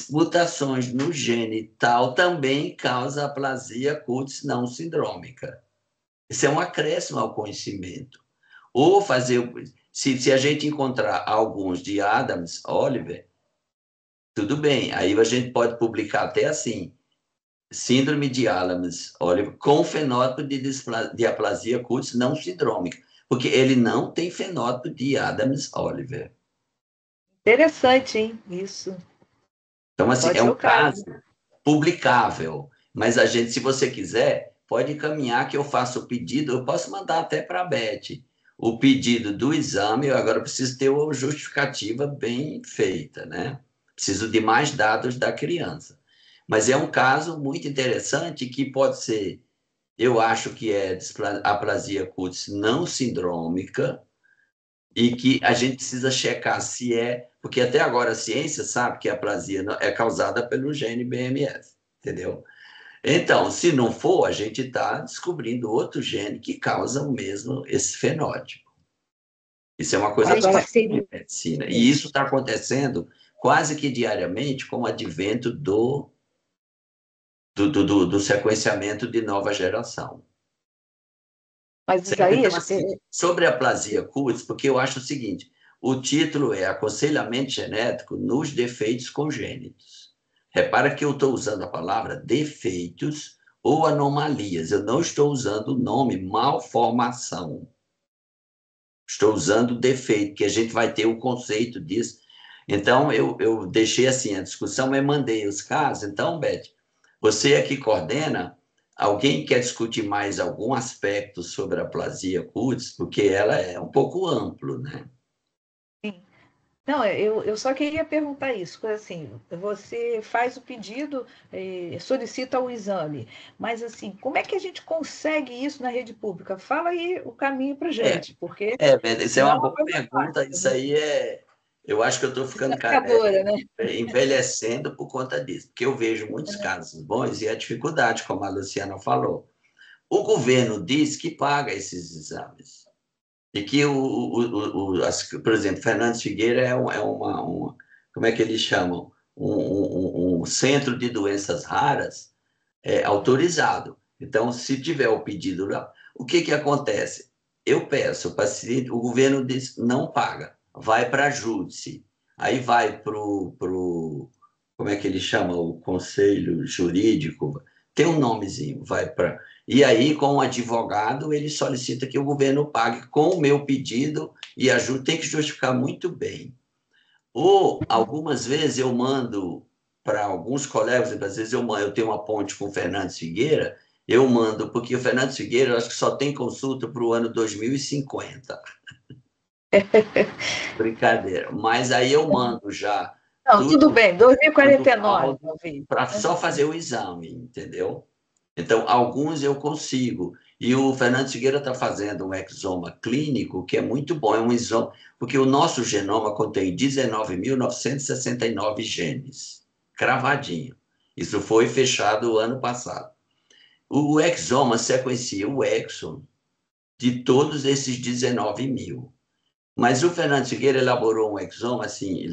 mutações no gene tal também causa aplasia cutis não sindrômica. Isso é um acréscimo ao conhecimento. Ou fazer, se a gente encontrar alguns de Adams-Oliver, tudo bem, aí a gente pode publicar até assim, síndrome de Adams-Oliver com fenótipo de aplasia cutis não sindrômica, porque ele não tem fenótipo de Adams-Oliver. Interessante, hein? Isso. Então, assim, é um caso publicável, mas a gente, se você quiser, pode encaminhar que eu faço o pedido, eu posso mandar até para a Beth o pedido do exame, eu agora preciso ter uma justificativa bem feita, né? Preciso de mais dados da criança. Mas é um caso muito interessante que pode ser, eu acho que é aplasia cutis não sindrômica e que a gente precisa checar se porque até agora a ciência sabe que a aplasia é causada pelo gene BMS, entendeu? Então, se não for, a gente está descobrindo outro gene que causa o mesmo, esse fenótipo. Isso é uma coisa Agora, de medicina. E isso está acontecendo quase que diariamente com o advento do sequenciamento de nova geração. Mas, Certo? Então, Isaías, assim, sobre a aplasia cutis, porque eu acho o seguinte, o título é Aconselhamento Genético nos Defeitos Congênitos. Repara que eu estou usando a palavra defeitos ou anomalias, eu não estou usando o nome malformação. Estou usando defeito, que a gente vai ter o conceito disso. Então, eu deixei assim a discussão, mas mandei os casos. Então, Beth, você aqui coordena, alguém quer discutir mais algum aspecto sobre a aplasia cutis? Porque ela é um pouco amplo, né? sim. Não, eu só queria perguntar isso, porque assim, você faz o pedido, solicita o exame, mas assim, como é que a gente consegue isso na rede pública? Fala aí o caminho para gente, porque Beth, isso é não é uma uma boa coisa pergunta. fácil, Isso né? aí é. Eu acho que eu estou ficando Desafiadora, né? envelhecendo por conta disso, porque eu vejo muitos casos bons e a dificuldade, como a Luciana falou. O governo diz que paga esses exames. E que, por exemplo, Fernandes Figueira é como é que eles chamam? Um centro de doenças raras autorizado. Então, se tiver o pedido lá, o que acontece? Eu peço, o paciente, o governo diz não paga, vai para a júdice, aí vai para o, como é que ele chama? O conselho jurídico, tem um nomezinho, vai para. E aí, com o advogado, ele solicita que o governo pague com o meu pedido e ajuda, tem que justificar muito bem. Ou, algumas vezes, eu mando para alguns colegas, às vezes eu tenho uma ponte com o Fernandes Figueira, eu mando, porque o Fernandes Figueira, eu acho que só tem consulta para o ano 2050. Brincadeira. Mas aí eu mando já Não, tudo bem, 2049, para só fazer o exame, entendeu? Então, alguns eu consigo. E o Fernando Figueira está fazendo um exoma clínico que é muito bom, é um exoma, porque o nosso genoma contém 19.969 genes, cravadinho. Isso foi fechado o ano passado. O exoma sequencia o exon de todos esses 19 mil. Mas o Fernando Figueira elaborou um exoma, assim,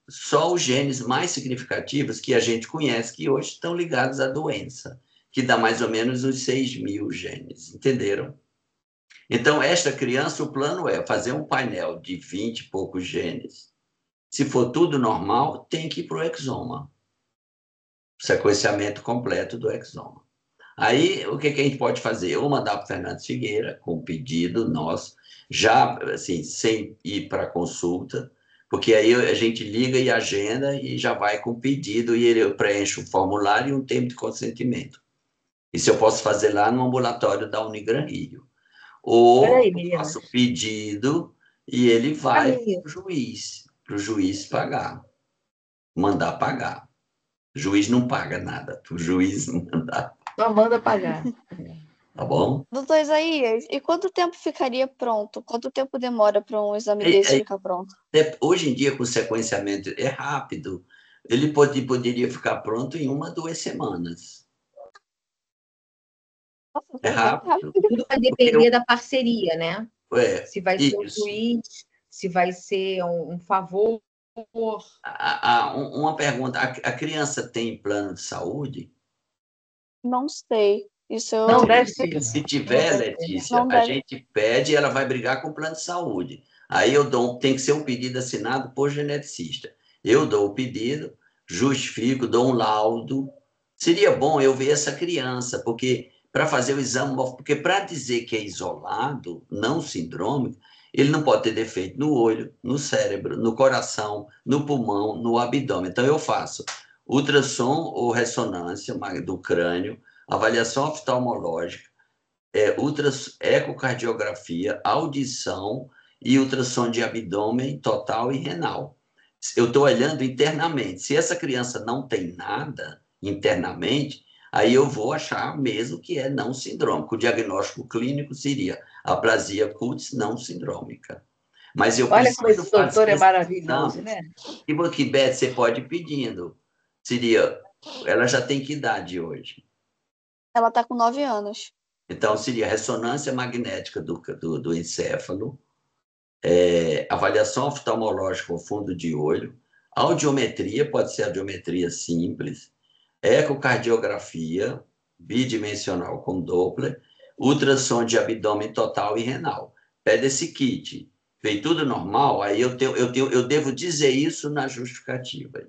só os genes mais significativos que a gente conhece, que hoje estão ligados à doença, que dá mais ou menos uns 6.000 genes, entenderam? Então, esta criança, o plano é fazer um painel de 20 e poucos genes. Se for tudo normal, tem que ir para o exoma. Sequenciamento completo do exoma. Aí, o que a gente pode fazer? Ou mandar para o Fernando Figueira, com pedido nosso, já, assim, sem ir para consulta, porque aí a gente liga e agenda e já vai com pedido e ele preenche um formulário e um termo de consentimento. Isso eu posso fazer lá no ambulatório da Unigran Rio. Ou Peraí, eu meninas. faço pedido e ele vai para o juiz pagar, mandar pagar. O juiz não paga nada, o juiz manda, Só manda pagar. tá bom? Doutor Isaías, e quanto tempo ficaria pronto? Quanto tempo demora para um exame desse ficar pronto? Hoje em dia, com sequenciamento, é rápido. Ele poderia ficar pronto em 1 a 2 semanas. Nossa, É rápido. Tudo vai depender da parceria, né? Se vai ser o Isso. juiz, se vai ser um favor. Uma pergunta: a criança tem plano de saúde? Não sei. Isso eu... Não deve ser. Se tiver, Letícia, Não a deve. gente pede e ela vai brigar com o plano de saúde. Aí tem que ser um pedido assinado por geneticista. Eu dou o pedido, justifico, dou um laudo. Seria bom eu ver essa criança, porque para fazer o exame, porque para dizer que é isolado, não sindrômico, ele não pode ter defeito no olho, no cérebro, no coração, no pulmão, no abdômen. Então eu faço ultrassom ou ressonância do crânio, avaliação oftalmológica, ecocardiografia, audição e ultrassom de abdômen total e renal. Eu estou olhando internamente. Se essa criança não tem nada internamente, aí eu vou achar mesmo que é não sindrômico. O diagnóstico clínico seria aplasia cutis não sindrômica. Mas eu Olha como preciso esse doutor é fazer maravilhoso, né? E que, Beth, você pode ir pedindo. Seria, ela já tem que idade hoje? Ela está com 9 anos. Então, seria ressonância magnética do encéfalo, avaliação oftalmológica ao fundo de olho, audiometria, pode ser audiometria simples, ecocardiografia bidimensional com Doppler, ultrassom de abdômen total e renal. Pede esse kit. Veio tudo normal, aí eu devo dizer isso na justificativa.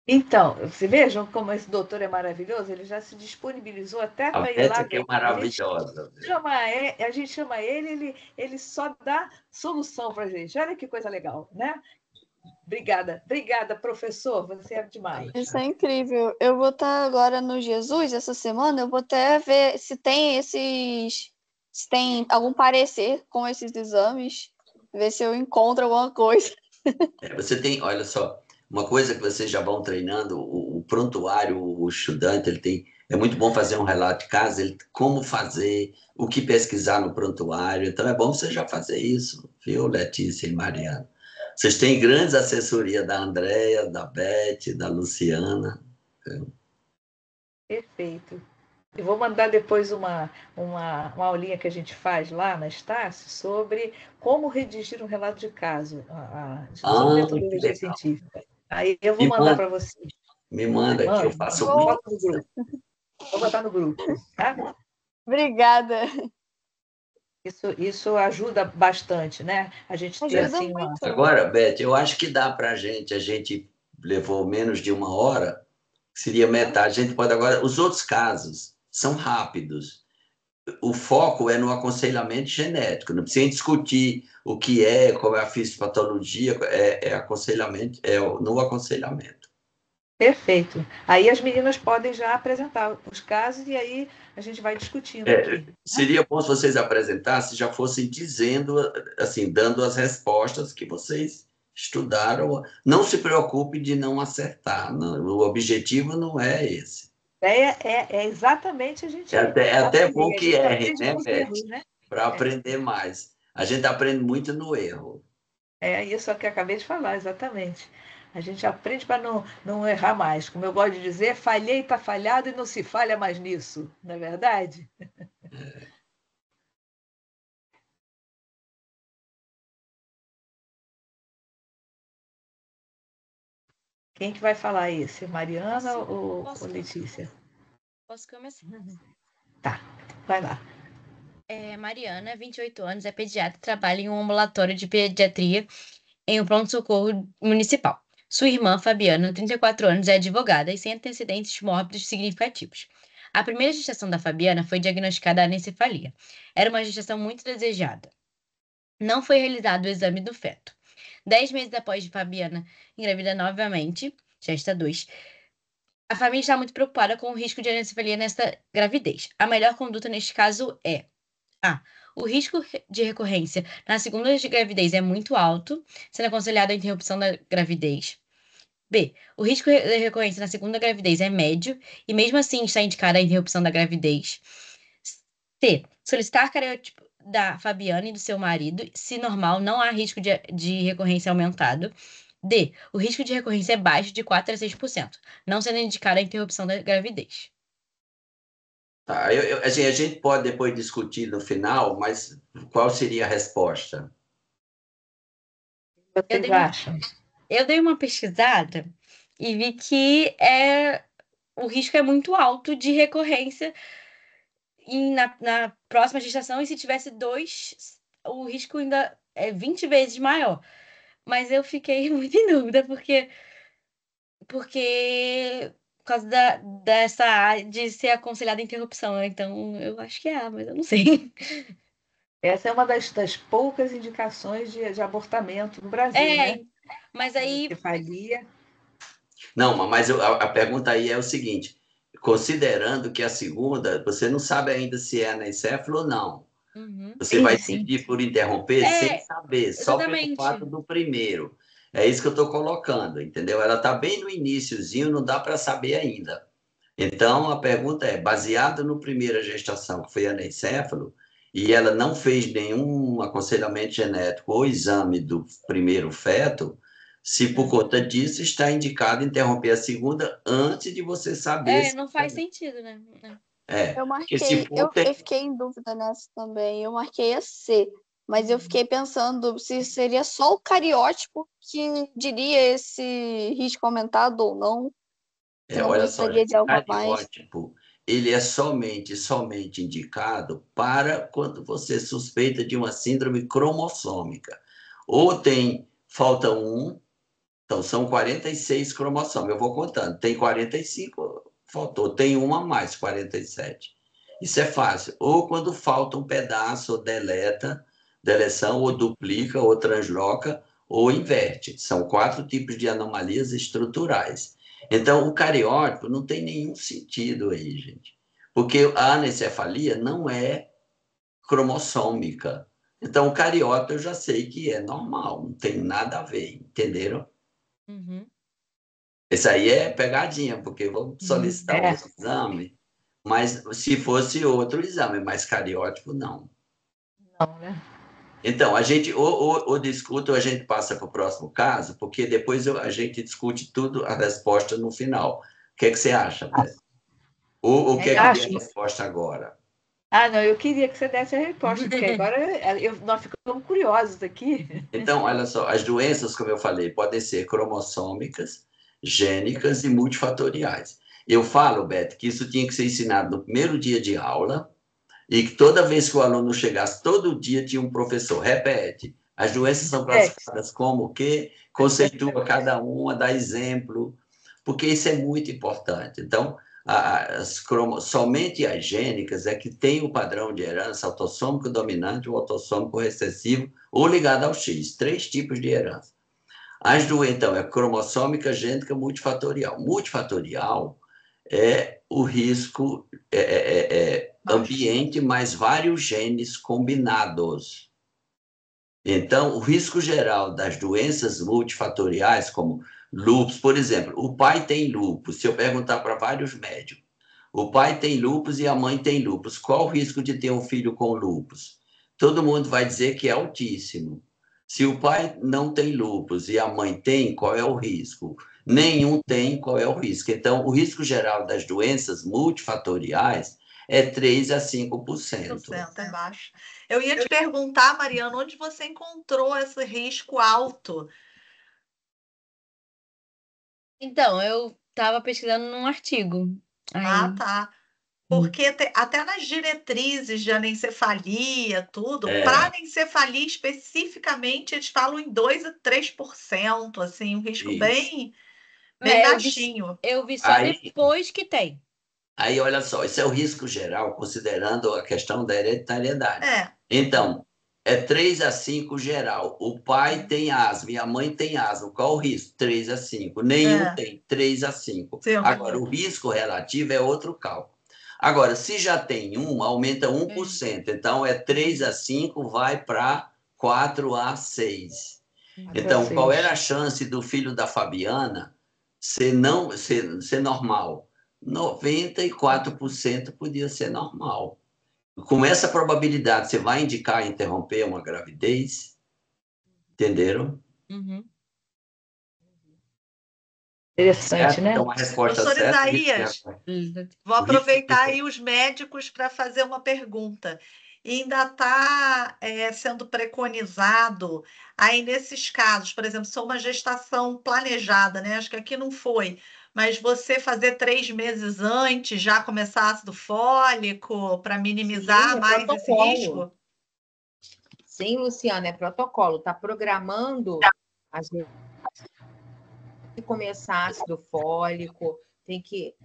Então, vocês vejam como esse doutor é maravilhoso, ele já se disponibilizou até A para ir lá Beth que é ver. maravilhosa. A gente chama ele só dá solução para a gente. Olha que coisa legal, né? Obrigada, professor, você é demais. Isso é incrível. Eu vou estar agora no Jesus essa semana, eu vou até ver se tem se tem algum parecer com esses exames, ver se eu encontro alguma coisa. Você tem, olha só, uma coisa que vocês já vão treinando, o prontuário, o estudante, ele tem, é muito bom fazer um relato de casa, como fazer, o que pesquisar no prontuário, então é bom você já fazer isso, viu, Letícia e Mariana? Vocês têm grandes assessorias da Andréia, da Beth, da Luciana. Perfeito. Eu vou mandar depois uma aulinha que a gente faz lá na Estácio sobre como redigir um relato de caso, sobre metodologia científica. Aí eu vou mandar para vocês. Me manda que eu faço muito. No grupo. Vou botar no grupo, tá? Obrigada. Isso ajuda bastante, né? A gente ter assim uma... Agora, Beth, eu acho que dá para a gente levou menos de 1 hora, seria metade. A gente pode agora. Os outros casos são rápidos. O foco é no aconselhamento genético. Não precisa discutir o que é, qual é a fisiopatologia, aconselhamento, no aconselhamento. Perfeito. Aí as meninas podem já apresentar os casos e aí a gente vai discutindo aqui. Seria bom se vocês apresentassem, já fossem dizendo, assim, dando as respostas que vocês estudaram. Não se preocupe de não acertar. Não, o objetivo não é esse. A ideia é exatamente a gente... É até bom que erre, né, Beth? Para aprender mais. A gente aprende muito no erro. É isso que eu acabei de falar, exatamente. A gente aprende para não errar mais. Como eu gosto de dizer, falhei, está falhado e não se falha mais nisso. Não é verdade? Quem que vai falar esse? Mariana ou Letícia? Posso começar? Tá, vai lá. Mariana, 28 anos, é pediatra, trabalha em um ambulatório de pediatria em um pronto-socorro municipal. Sua irmã, Fabiana, 34 anos, é advogada e sem antecedentes mórbidos significativos. A primeira gestação da Fabiana foi diagnosticada anencefalia. Era uma gestação muito desejada. Não foi realizado o exame do feto. 10 meses após Fabiana engravidar novamente, gesta 2, a família está muito preocupada com o risco de anencefalia nesta gravidez. A melhor conduta neste caso é: o risco de recorrência na segunda gravidez é muito alto, sendo aconselhada a interrupção da gravidez. B. O risco de recorrência na segunda gravidez é médio e mesmo assim está indicada a interrupção da gravidez. C. Solicitar cariotipo da Fabiana e do seu marido. Se normal, não há risco de recorrência aumentado. D. O risco de recorrência é baixo, de 4 a 6%, não sendo indicada a interrupção da gravidez. Tá, assim, a gente pode depois discutir no final, mas qual seria a resposta? Eu dei uma pesquisada e vi que o risco é muito alto de recorrência na próxima gestação, e se tivesse 2, o risco ainda é 20 vezes maior. Mas eu fiquei muito em dúvida, porque por causa de ser aconselhada a interrupção. Então, eu acho que mas eu não sei. Essa é uma das poucas indicações de abortamento no Brasil, né? Mas aí... Anencefalia. Não, mas a pergunta aí é o seguinte: considerando que a segunda, você não sabe ainda se é anencefalo ou não. Você vai decidir por interromper sem saber, só pelo fato do primeiro. É isso que eu estou colocando, entendeu? Ela está bem no iniciozinho, não dá para saber ainda. Então, a pergunta é, baseada no primeira gestação, que foi anencefalo, e ela não fez nenhum aconselhamento genético ou exame do primeiro feto, Se por conta disso está indicado interromper a segunda antes de você saber. Não faz sentido, né? Porque se for, Eu fiquei em dúvida nessa também. Eu marquei a C, mas eu fiquei pensando se seria só o cariótipo que diria esse risco aumentado ou não. Se não olha só, precisaria de algo a mais. cariótipo, ele é somente indicado para quando você suspeita de uma síndrome cromossômica. Ou falta um, então são 46 cromossomos. Eu vou contando. Tem 45, faltou. Tem uma a mais, 47. Isso é fácil. Ou quando falta um pedaço, ou deleção, ou duplica, ou transloca, ou inverte. São 4 tipos de anomalias estruturais. Então, o cariótipo não tem nenhum sentido aí, gente. Porque a anencefalia não é cromossômica. Então, o cariótipo eu já sei que é normal, não tem nada a ver, entenderam? Uhum. Isso aí é pegadinha, porque vamos solicitar um exame, mas se fosse outro exame, mas cariótipo não. Não, né? Então, a gente ou discute ou a gente passa para o próximo caso, porque depois a gente discute tudo, a resposta no final. O que você acha, Beth? Ou quer que dê a resposta agora? Não, eu queria que você desse a resposta, porque agora nós ficamos curiosos aqui. Então, olha só, as doenças, como eu falei, podem ser cromossômicas, gênicas e multifatoriais. Eu falo, Beth, que isso tinha que ser ensinado no primeiro dia de aula e que toda vez que o aluno chegasse, todo dia tinha um professor. Repete, as doenças são classificadas como o quê? Conceitua cada uma, dá exemplo, porque isso é muito importante. Então, somente as gênicas é que tem o padrão de herança autossômico dominante ou autossômico recessivo ou ligado ao X, 3 tipos de herança. As doenças, então, é cromossômica, gênica, multifatorial. Multifatorial é o risco ambiente mais vários genes combinados. Então, o risco geral das doenças multifatoriais, como lúpus, por exemplo, o pai tem lúpus. Se eu perguntar para vários médicos, o pai tem lúpus e a mãe tem lúpus, qual o risco de ter um filho com lúpus? Todo mundo vai dizer que é altíssimo. Se o pai não tem lúpus e a mãe tem, qual é o risco? Nenhum tem, qual é o risco? Então, o risco geral das doenças multifatoriais é 3 a 5%. É baixo. Eu ia te perguntar, Mariana, onde você encontrou esse risco alto? Então, eu estava pesquisando num artigo. Aí, Tá. Porque até nas diretrizes de anencefalia, tudo, É. para anencefalia especificamente, eles falam em 2 a 3%, assim, um risco Isso. bem eu baixinho. vi só Aí- depois que tem. Aí, olha só, isso é o risco geral, considerando a questão da hereditariedade. É, Então, é 3 a 5 geral. O pai tem asma e a mãe tem asma. Qual o risco? 3 a 5. Nenhum tem, 3 a 5. Sim. Agora, o risco relativo é outro cálculo. Agora, se já tem um, aumenta 1%. Então, é 3 a 5, vai para 4 a 6. Então, qual era a chance do filho da Fabiana ser normal? 94% podia ser normal. Com essa probabilidade, você vai indicar interromper uma gravidez? Entenderam? Uhum. Interessante, né? Então, a resposta Professor certa... Isaías, vou aproveitar aí os médicos para fazer uma pergunta. E ainda está sendo preconizado aí nesses casos, por exemplo, se é uma gestação planejada, né? Acho que aqui não foi, mas você fazer 3 meses antes já começar ácido fólico para minimizar Sim, é mais esse protocolo. risco? Sim, Luciana, é protocolo. Está programando a começar ácido fólico, tem que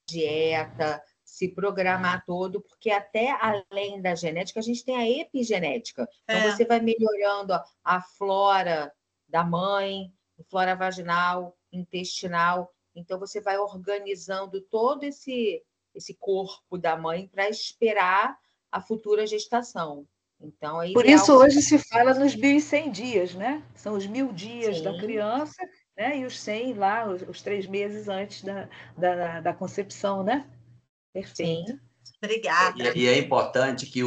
dieta, se programar todo, porque até além da genética, a gente tem a epigenética. Então, você vai melhorando a flora da mãe, flora vaginal, intestinal. Então, você vai organizando todo esse corpo da mãe para esperar a futura gestação. Então, Por isso, hoje se fala nos 1.100 dias, né? São os 1.000 dias da criança, né? E os 100 lá, os 3 meses antes da concepção, né? Perfeito. Sim. Obrigada. E é importante que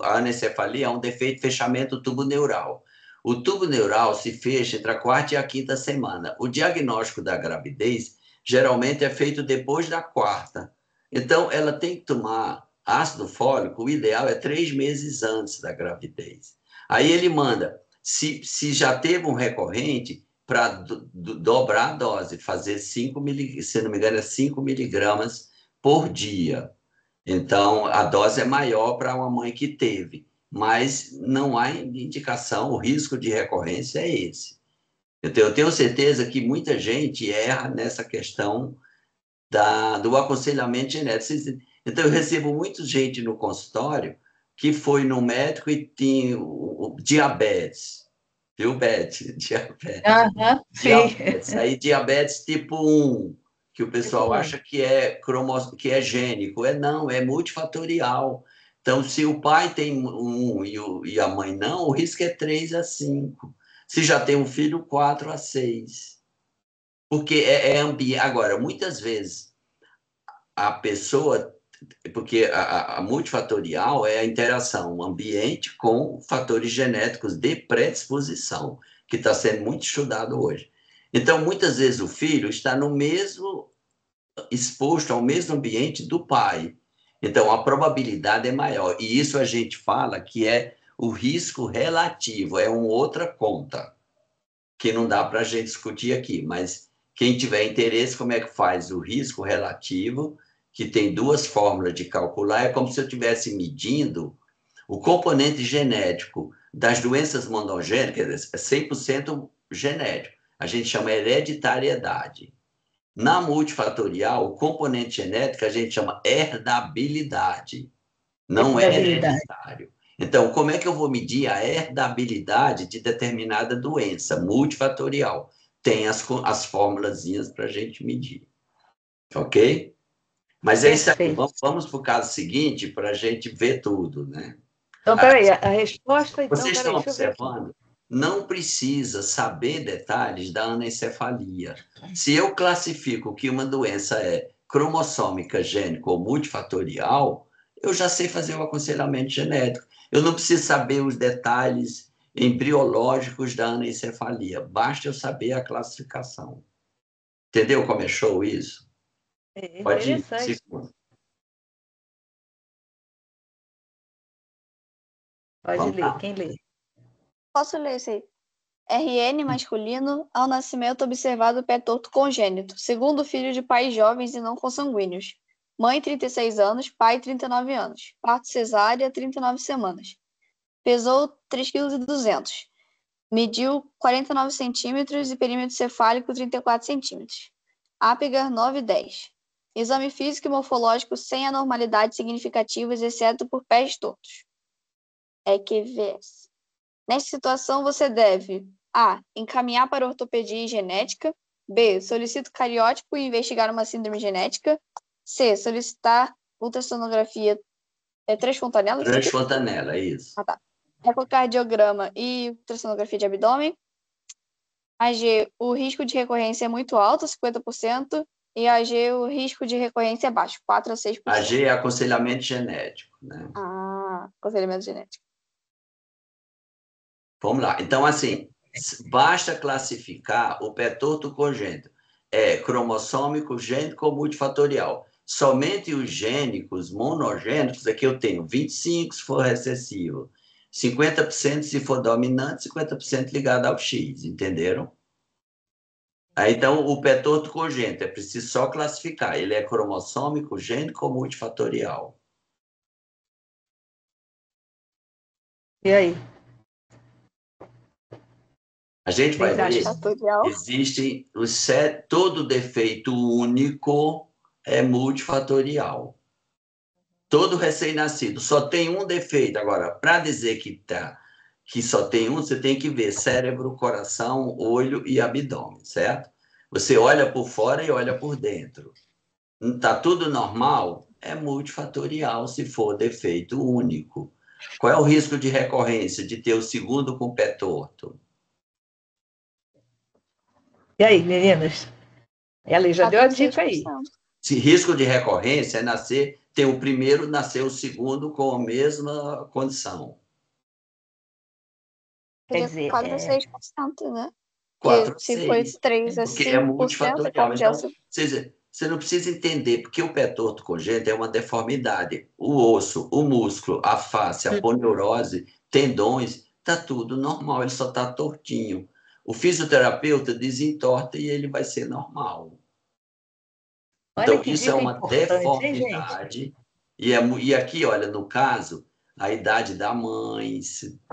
a anencefalia é um defeito de fechamento do tubo neural. O tubo neural se fecha entre a quarta e a quinta semana. O diagnóstico da gravidez geralmente é feito depois da quarta. Então, ela tem que tomar ácido fólico, o ideal é 3 meses antes da gravidez. Aí ele manda, se já teve um recorrente, para dobrar a dose, fazer 5 miligramas, se não me engano, é 5 miligramas por dia. Então, a dose é maior para uma mãe que teve, mas não há indicação, o risco de recorrência é esse. Eu tenho certeza que muita gente erra nessa questão do aconselhamento genético. Então, eu recebo muita gente no consultório que foi no médico e tinha o diabetes. Viu, Beth? Diabetes. Sim. Diabetes. Aí, diabetes tipo 1, que o pessoal acha que é gênico. Não, é multifatorial. Então, se o pai tem 1 e a mãe não, o risco é 3 a 5. Se já tem um filho, 4 a 6. Porque é ambiente. Agora, muitas vezes, a pessoa. Porque a multifatorial é a interação ambiente com fatores genéticos de predisposição, que está sendo muito estudado hoje. Então, muitas vezes, o filho está no mesmo. Exposto ao mesmo ambiente do pai. Então, a probabilidade é maior. E isso a gente fala que é o risco relativo, é uma outra conta, que não dá para a gente discutir aqui, mas quem tiver interesse, como é que faz o risco relativo, que tem 2 fórmulas de calcular, é como se eu estivesse medindo o componente genético das doenças monogênicas, é 100% genético. A gente chama hereditariedade. Na multifatorial, o componente genético a gente chama herdabilidade, não é hereditário. Então, como é que eu vou medir a herdabilidade de determinada doença multifatorial? Tem as formulazinhas para a gente medir. Ok? Mas é isso aí. Vamos para o caso seguinte para a gente ver tudo, né? Então, peraí, a resposta, então, Vocês estão observando? Não precisa saber detalhes da anencefalia. Se eu classifico que uma doença é cromossômica, gênica ou multifatorial, eu já sei fazer o aconselhamento genético. Eu não preciso saber os detalhes embriológicos da anencefalia. Basta eu saber a classificação. Entendeu como é show isso? É Pode ir. interessante. Pode ler. Quem lê? Posso ler isso aí? RN masculino, ao nascimento observado pé torto congênito, segundo filho de pais jovens e não consanguíneos. Mãe, 36 anos, pai, 39 anos. Parto cesárea, 39 semanas. Pesou 3,2 kg. Mediu 49 centímetros e perímetro cefálico 34 centímetros. Apgar 9,10. Exame físico e morfológico sem anormalidades significativas, exceto por pés tortos. EQVS. Nesta situação, você deve A. Encaminhar para ortopedia e genética. B. Solicito cariótipo e investigar uma síndrome genética. C. Solicitar ultrassonografia transfontanela. Transfontanela, é isso. Ah, tá. Ecocardiograma e ultrassonografia de abdômen. A G. O risco de recorrência é muito alto, 50%. E a G. O risco de recorrência é baixo, 4 a 6%. A G é aconselhamento genético, né? Aconselhamento genético. Vamos lá. Então, assim, basta classificar o pé torto congênito. É cromossômico, gênico ou multifatorial. Somente os gênicos monogênicos, aqui eu tenho 25% se for recessivo, 50% se for dominante, 50% ligado ao X, entenderam? Aí, então, o pé torto congênito, é preciso só classificar. Ele é cromossômico, gênico ou multifatorial. E aí? A gente vai ver, Fatorial. existe todo defeito único é multifatorial. Todo recém-nascido só tem um defeito. Agora, para dizer que só tem um, você tem que ver cérebro, coração, olho e abdômen, certo? Você olha por fora e olha por dentro. Está tudo normal? É multifatorial se for defeito único. Qual é o risco de recorrência de ter o segundo com pé torto? E aí, meninas? Ela já deu a dica aí. Se risco de recorrência é ter o primeiro, nascer o segundo com a mesma condição. Quer dizer, 4 a 6%, né? 4 Porque a se foi 6, 3 a porque é 5%, multifatorial. como já Então, você não precisa entender, porque o pé torto congênito é uma deformidade. O osso, o músculo, a face, a poneurose, tendões, está tudo normal, ele só está tortinho. O fisioterapeuta desentorta e ele vai ser normal. Olha Então, que isso é dica uma importante, hein, gente? deformidade. E aqui, olha, no caso, a idade da mãe,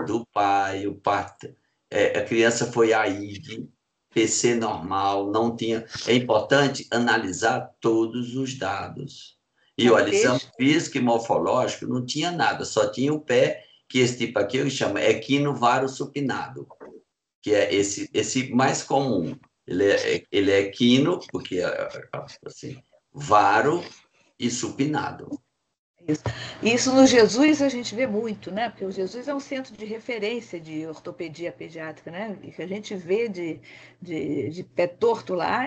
do pai, o parto, a criança foi AID, PC normal, não tinha. É importante analisar todos os dados. E olha, exame Contexto. físico e morfológico não tinha nada, só tinha o pé, que esse tipo aqui eu chamo equinovaro supinado, que é esse mais comum. Ele é equino, porque assim, varo e supinado. Isso no Jesus a gente vê muito, né? Porque o Jesus é um centro de referência de ortopedia pediátrica, né? E que a gente vê de pé torto lá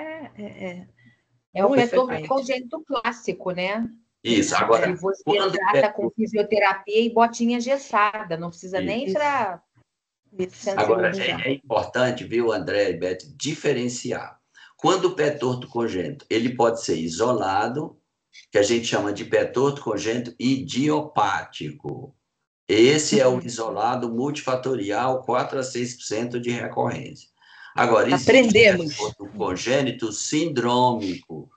É o muito pé torto frequente. congênito clássico, né? Isso. Que Agora, você quando o trata com fisioterapia e botinha engessada, não precisa nem Isso. para Isso. centro Agora, cirurgião. é importante, viu, André e Beth, diferenciar. Quando o pé torto congênito, ele pode ser isolado, que a gente chama de pé torto congênito idiopático. Esse é o isolado multifatorial, 4 a 6% de recorrência. Agora, existe pé Aprendemos. torto congênito sindrômico.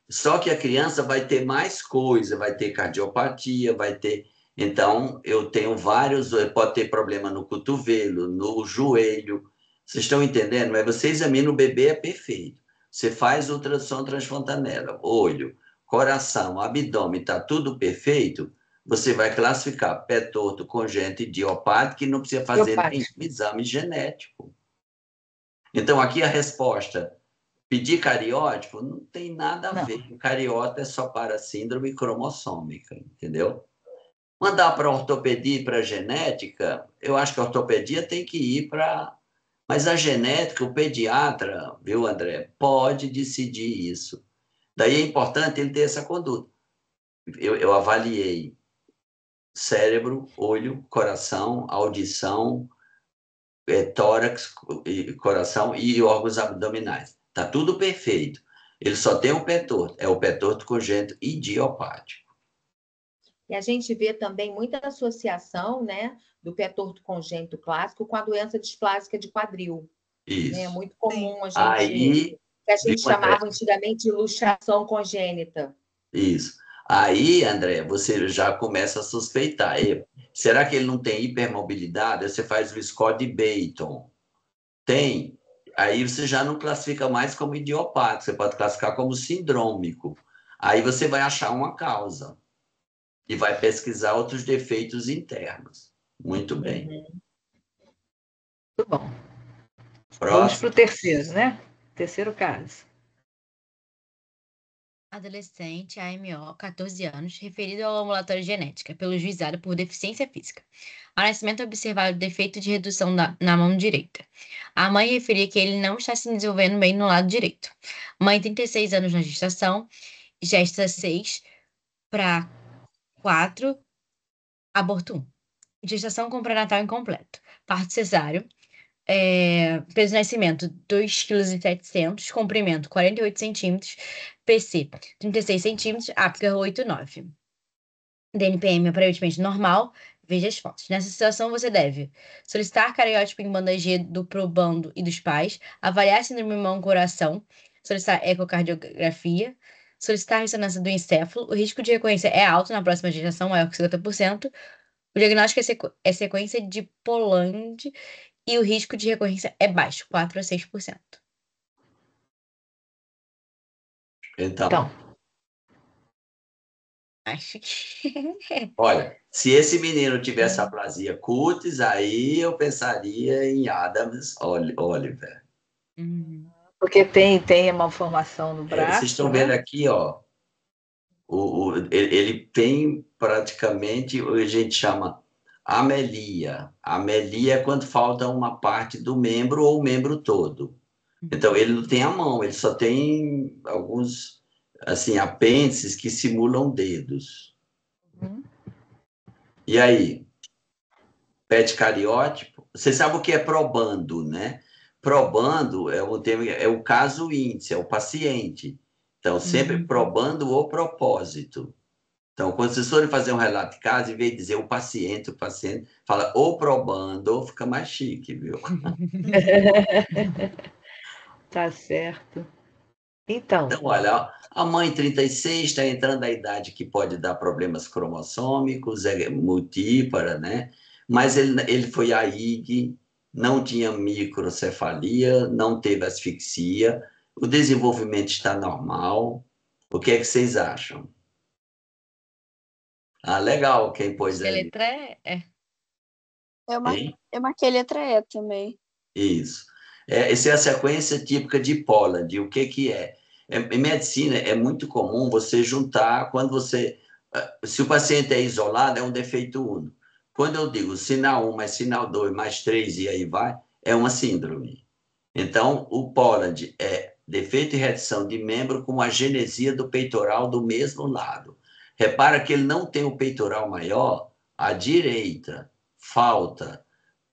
Só que a criança vai ter mais coisa, vai ter cardiopatia, vai ter. Então, eu tenho vários. Pode ter problema no cotovelo, no joelho. Vocês estão entendendo? Mas você examina o bebê, é perfeito. Você faz ultrassom transfontanela, olho, coração, abdômen, está tudo perfeito. Você vai classificar pé torto, congênito, idiopático, e não precisa fazer nenhum exame genético. Então, aqui a resposta. Pedir cariótipo não tem nada a ver. O cariótipo é só para síndrome cromossômica, entendeu? Mandar para ortopedia e para genética, eu acho que a ortopedia tem que ir para. Mas a genética, o pediatra, viu, André, pode decidir isso. Daí é importante ele ter essa conduta. Eu avaliei cérebro, olho, coração, audição, tórax, coração e órgãos abdominais. Está tudo perfeito. Ele só tem o pé torto. É o pé torto congênito idiopático. E a gente vê também muita associação, né, do pé torto congênito clássico com a doença displásica de quadril. Isso. Né? É muito comum a gente, Aí, que a gente chamava antigamente de luxação congênita. Isso. Aí, André, você já começa a suspeitar. Será que ele não tem hipermobilidade? Aí você faz o score de Beighton. Tem. Aí você já não classifica mais como idiopático, você pode classificar como sindrômico. Aí você vai achar uma causa e vai pesquisar outros defeitos internos. Muito bem. Muito bom. Vamos Próximo. para o terceiro, né? Terceiro caso. Adolescente, AMO, 14 anos, referido ao ambulatório de genética, pelo juizado por deficiência física. Ao nascimento, observado defeito de redução na mão direita. A mãe referia que ele não está se desenvolvendo bem no lado direito. Mãe, 36 anos na gestação, gesta 6 para 4, aborto 1. Gestação com pré-natal incompleto. Parto cesáreo. Peso de nascimento, 2,7 kg, comprimento, 48 centímetros, PC, 36 centímetros, APGAR 8,9. DNPM aparentemente normal, veja as fotos. Nessa situação, você deve solicitar cariótipo em banda G do probando e dos pais, avaliar síndrome mão-coração, solicitar ecocardiografia, solicitar ressonância do encéfalo. O risco de recorrência é alto na próxima gestação, maior que 50%. O diagnóstico é sequência de Poland e o risco de recorrência é baixo, 4 a 6%. Então, Acho que. olha, se esse menino tivesse aplasia cutis, aí eu pensaria em Adams Oliver. Porque tem uma malformação no braço. Vocês estão vendo aqui, ó. Ele tem praticamente, a gente chama amelia. Amelia é quando falta uma parte do membro ou o membro todo. Então, ele não tem a mão, ele só tem alguns assim, apêndices que simulam dedos. E aí? Pede cariótipo? Você sabe o que é probando, né? Probando é o termo, é o caso índice, é o paciente. Então, sempre probando o propósito. Então, quando vocês forem fazer um relato de caso, em vez de dizer o paciente fala ou probando, ou fica mais chique, viu? Tá certo. Então, Então, olha, a mãe 36 está entrando na idade que pode dar problemas cromossômicos, é multípara, né? Mas ele foi a IG, não tinha microcefalia, não teve asfixia, o desenvolvimento está normal. O que é que vocês acham? Ah, legal, quem pôs Que a ali, letra é. hein? Eu marquei letra E também. Isso. Essa é a sequência típica de Pollard. O que que é? Em medicina, é muito comum você juntar, quando você... Se o paciente é isolado, é um defeito único. Quando eu digo sinal 1 mais sinal 2 mais 3 e aí vai, é uma síndrome. Então, o Pollard é defeito e redução de membro com agenesia do peitoral do mesmo lado. Repara que ele não tem o peitoral maior à direita. Falta.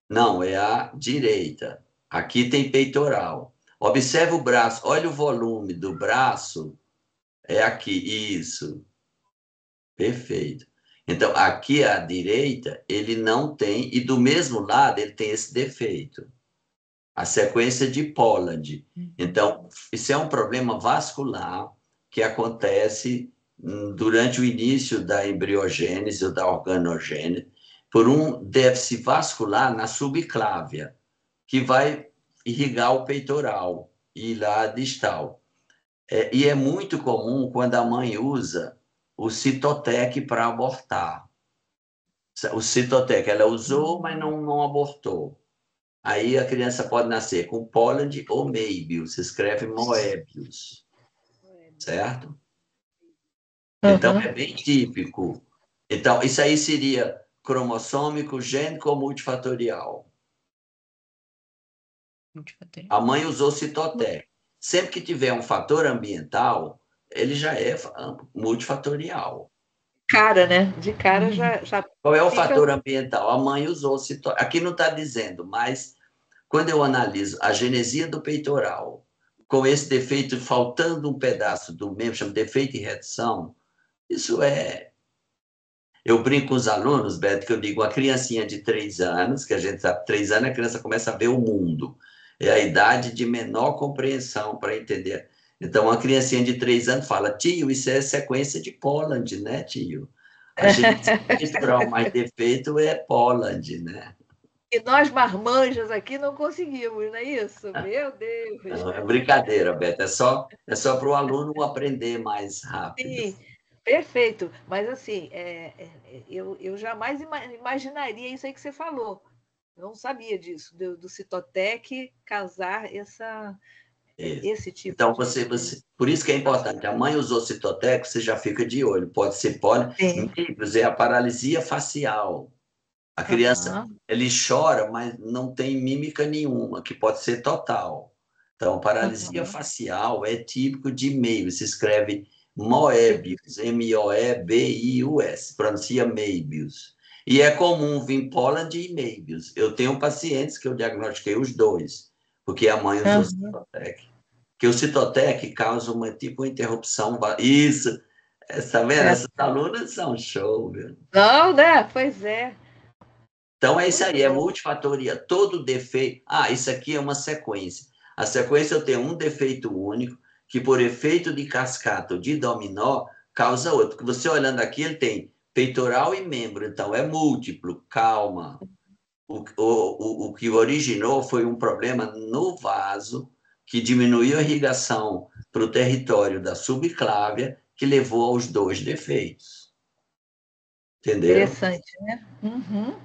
Não, é à direita. Aqui tem peitoral. Observe o braço. Olha o volume do braço. É aqui. Isso. Perfeito. Então, aqui à direita, ele não tem, e do mesmo lado, ele tem esse defeito. A sequência de Pollard. Então, isso é um problema vascular que acontece durante o início da embriogênese ou da organogênese, por um déficit vascular na subclávia, que vai irrigar o peitoral e lá distal. E é muito comum quando a mãe usa o Citotec para abortar. O Citotec, ela usou, mas não abortou. Aí a criança pode nascer com Pollard ou Möbius, se escreve Moebius, certo? Então, é bem típico. Então, isso aí seria cromossômico, gênico ou multifatorial? A mãe usou Citotec. Sempre que tiver um fator ambiental, ele já é multifatorial. cara, né? De cara já Qual é o fica... fator ambiental? A mãe usou Citotec. Aqui não está dizendo, mas quando eu analiso a genesia do peitoral, com esse defeito, faltando um pedaço do membro, chama defeito de redução, isso é... Eu brinco com os alunos, Beto, que eu digo, a criancinha de 3 anos, que a gente sabe, 3 anos a criança começa a ver o mundo. É a idade de menor compreensão para entender. Então, uma criancinha de 3 anos fala, tio, isso é sequência de Pollard, né, tio? A genesia peitoral mais defeito é Pollard, né? E nós, marmanjas, aqui não conseguimos, não é isso? Meu Deus! Não, é brincadeira, Beto. É só para o aluno aprender mais rápido. Sim, perfeito. Mas, assim, eu jamais imaginaria isso aí que você falou. Eu não sabia disso, do Citotec casar esse tipo então, de... por isso que é importante. A mãe usou Citotec, você já fica de olho. Pode ser Möbius, é a paralisia facial. A criança, ele chora, mas não tem mímica nenhuma, que pode ser total. Então, paralisia facial é típico de Möbius. Se escreve Moebius, Moebius, pronuncia Möbius. E é comum vir Pollard e Möbius. Eu tenho pacientes que eu diagnostiquei os dois, porque a mãe usou Citotec. Que o Citotec causa uma interrupção. Isso, está vendo? Essas alunas são show, viu? Não, né? Pois é. Então, é isso aí, é multifatorial. Todo defeito... isso aqui é uma sequência. A sequência eu tenho um defeito único, que por efeito de cascata ou de dominó, causa outro. Porque você olhando aqui, ele tem peitoral e membro, então é múltiplo. Calma. O que originou foi um problema no vaso, que diminuiu a irrigação para o território da subclávia, que levou aos 2 defeitos. Entendeu? Interessante, né?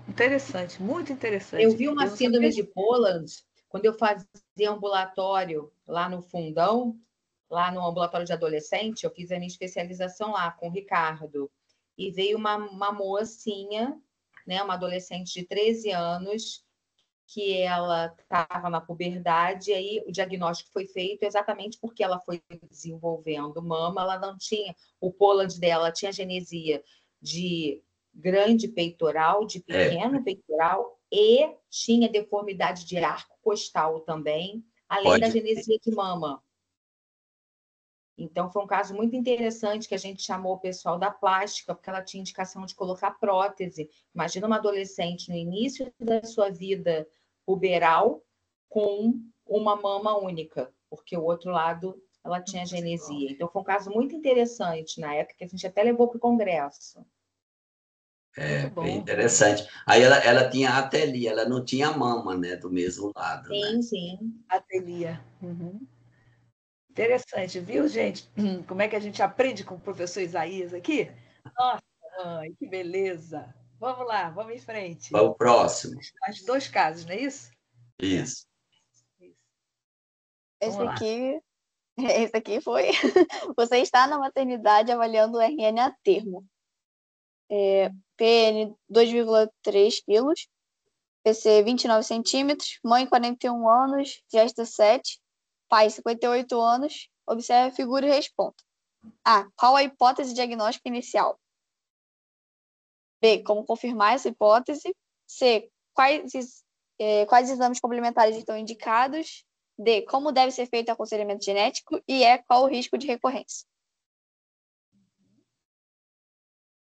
Interessante, muito interessante. Eu vi uma síndrome de Pollard quando eu fazia ambulatório lá no Fundão, lá no ambulatório de adolescente, eu fiz a minha especialização lá com o Ricardo. E veio uma mocinha, né, uma adolescente de 13 anos, que ela estava na puberdade, e aí o diagnóstico foi feito exatamente porque ela foi desenvolvendo mama, ela não tinha, o Pollard dela tinha genesia de grande peitoral, de pequeno peitoral, e tinha deformidade de arco costal também, além da genesia de mama. Então, foi um caso muito interessante que a gente chamou o pessoal da plástica, porque ela tinha indicação de colocar prótese. Imagina uma adolescente no início da sua vida puberal com uma mama única, porque o outro lado ela tinha genesia. Então, foi um caso muito interessante na época, que a gente até levou para o congresso. Bem interessante. Aí ela tinha atelia, ela não tinha mama, né, do mesmo lado. Sim, né? sim. Atelia. Interessante, viu, gente? Como é que a gente aprende com o professor Isaías aqui? Nossa, mãe, que beleza! Vamos lá, vamos em frente. Vai o próximo. Mais 2 casos, não é isso? Isso. Esse aqui foi. Você está na maternidade avaliando o RN a termo. PN 2,3 quilos, PC 29 centímetros, mãe 41 anos, gesta 7, pai 58 anos, observe a figura e responda. A. Qual a hipótese diagnóstica inicial? B. Como confirmar essa hipótese? C. Quais exames complementares estão indicados? D. Como deve ser feito o aconselhamento genético? E E. Qual o risco de recorrência?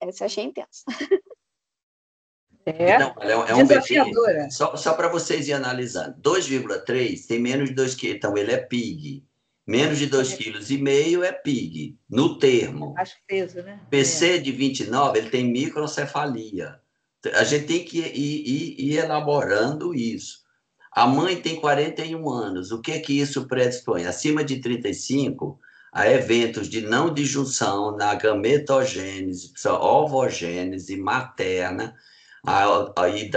Essa eu achei intensa. Então, é um desafiadora. bebê, só para vocês irem analisando, 2,3 tem menos de 2 quilos, então ele é PIG. Menos de 2,5 kg é PIG, no termo. Acho que peso, né? PC de 29, ele tem microcefalia. A gente tem que ir elaborando isso. A mãe tem 41 anos. O que é que isso predispõe? Acima de 35, há eventos de não disjunção na gametogênese, ovogênese materna, aí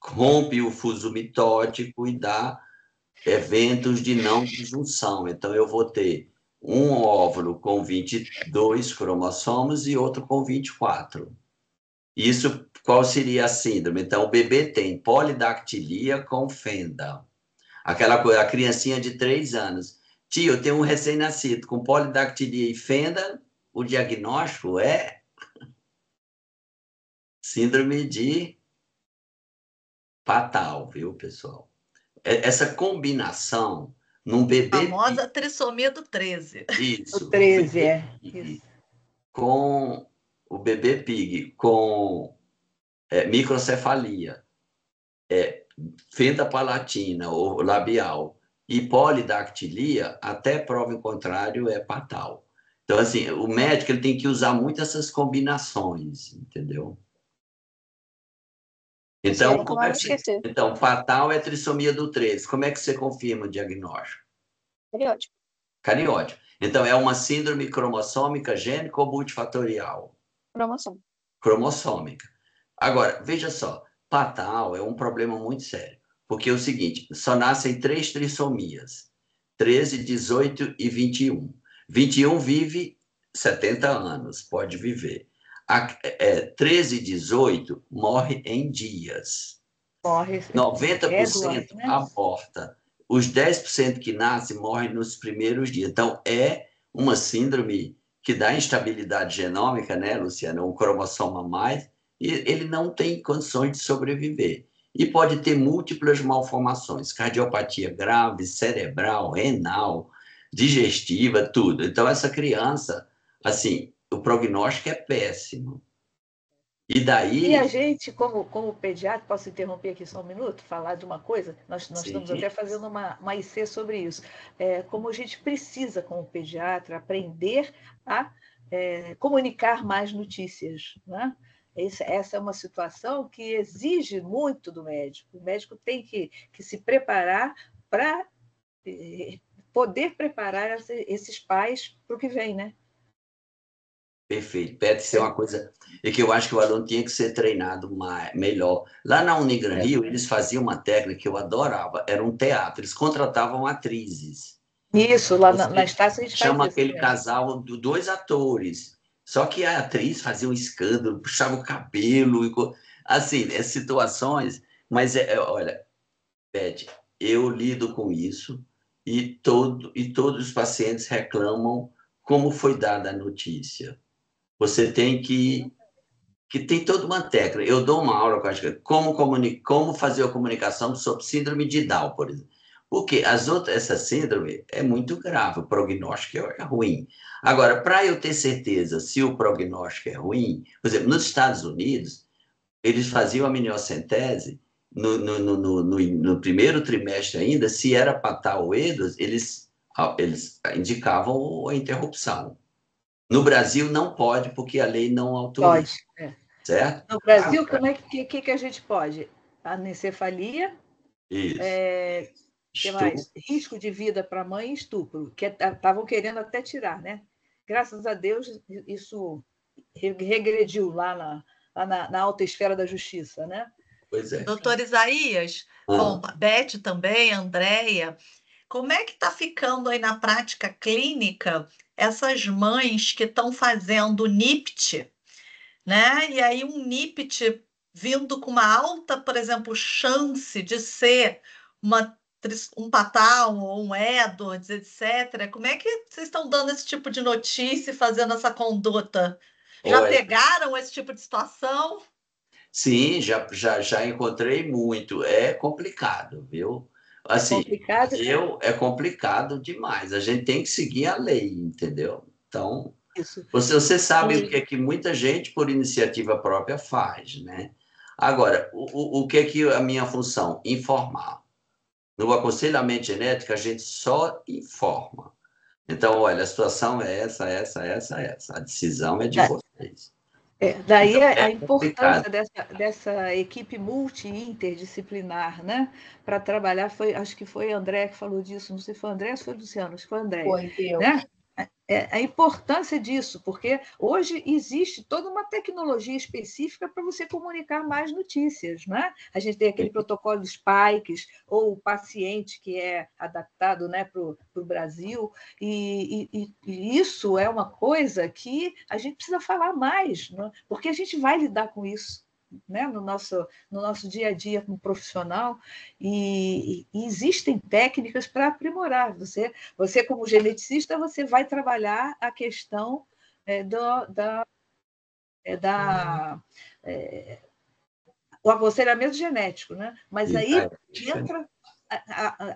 rompe o fuso mitótico e dá eventos de não disjunção. Então, eu vou ter um óvulo com 22 cromossomos e outro com 24. Isso, qual seria a síndrome? Então, o bebê tem polidactilia com fenda. Aquela coisa, a criancinha de 3 anos. Tio, eu tenho um recém-nascido com polidactilia e fenda, o diagnóstico é síndrome de Fatal, viu, pessoal? Essa combinação num bebê... Famosa trissomia do 13. Isso. O 13, Isso. Com o bebê pig com microcefalia, fenda palatina ou labial e polidactilia, até prova em contrário, é fatal. Então, assim, o médico ele tem que usar muito essas combinações, entendeu? Então, então, fatal é trissomia do 13. Como é que você confirma o diagnóstico? Cariótipo. Cariótipo. Então, é uma síndrome cromossômica gênica ou multifatorial? Cromossômica. Agora, veja só, fatal é um problema muito sério, porque é o seguinte, só nascem 3 trissomias, 13, 18 e 21. 21 vive 70 anos, pode viver. 13 e 18 morre em dias. Morre. 90% aborta. Os 10% que nascem morrem nos primeiros dias. Então, é uma síndrome que dá instabilidade genômica, né, Luciana? Um cromossoma a mais, e ele não tem condições de sobreviver. E pode ter múltiplas malformações, cardiopatia grave, cerebral, renal, digestiva, tudo. Então, essa criança, assim, o prognóstico é péssimo. E daí... E a gente, como pediatra, posso interromper aqui só um minuto, falar de uma coisa? Nós estamos até fazendo uma IC sobre isso. Como a gente precisa, como pediatra, aprender a comunicar mais notícias, né? Essa é uma situação que exige muito do médico. O médico tem que se preparar para poder preparar esses pais para o que vem, né? Perfeito. Pede-se uma coisa e que eu acho que o aluno tinha que ser treinado melhor. Lá na Unigran Rio, eles faziam uma técnica que eu adorava, era um teatro, eles contratavam atrizes. Isso, lá na Estácio a gente chama faz isso, aquele casal de 2 atores. Só que a atriz fazia um escândalo, puxava o cabelo, assim, situações. Mas, olha, Beth, eu lido com isso e todos os pacientes reclamam como foi dada a notícia. Você tem que que tem toda uma técnica. Eu dou uma aula, acho que como fazer a comunicação sobre síndrome de Down, por exemplo. Porque essa síndrome é muito grave, o prognóstico é ruim. Agora, para eu ter certeza se o prognóstico é ruim, por exemplo, nos Estados Unidos, eles faziam a amniocentese no primeiro trimestre ainda, se era Patal ou Edwards, eles indicavam a interrupção. No Brasil não pode, porque a lei não autoriza. Pode. Certo? No Brasil, como é que a gente pode? Anencefalia, Isso. Que mais? Risco de vida para a mãe e estupro, que estavam querendo até tirar, né? Graças a Deus, isso regrediu lá na alta esfera da justiça, né? Pois é. Doutor Isaías, bom, Beth também, Andréia, como é que está ficando aí na prática clínica essas mães que estão fazendo NIPT, né? E aí um NIPT vindo com uma alta, por exemplo, chance de ser um Patal ou um Edwards, etc. Como é que vocês estão dando esse tipo de notícia e fazendo essa conduta? Já pegaram esse tipo de situação? Sim, já encontrei muito. É complicado, viu? Assim, complicado? É complicado demais. A gente tem que seguir a lei, entendeu? Então, isso. Você sabe o que é que muita gente, por iniciativa própria, faz, né? Agora, o que é que a minha função? Informar. No aconselhamento genético, a gente só informa. Então, olha, a situação é essa. A decisão é de vocês. Daí a importância dessa equipe multi-interdisciplinar, né? Para trabalhar, acho que foi André que falou disso, não sei se foi André ou se foi Luciano, acho que foi André. Foi eu. Né? A importância disso, porque hoje existe toda uma tecnologia específica para você comunicar mais notícias, né? A gente tem aquele protocolo dos Spikes, ou o paciente que é adaptado, né, para o Brasil, e isso é uma coisa que a gente precisa falar mais, né? Porque a gente vai lidar com isso, né, no nosso dia a dia como profissional, e existem técnicas para aprimorar. Você, como geneticista, você vai trabalhar a questão o aconselhamento genético, né? Mas aí entra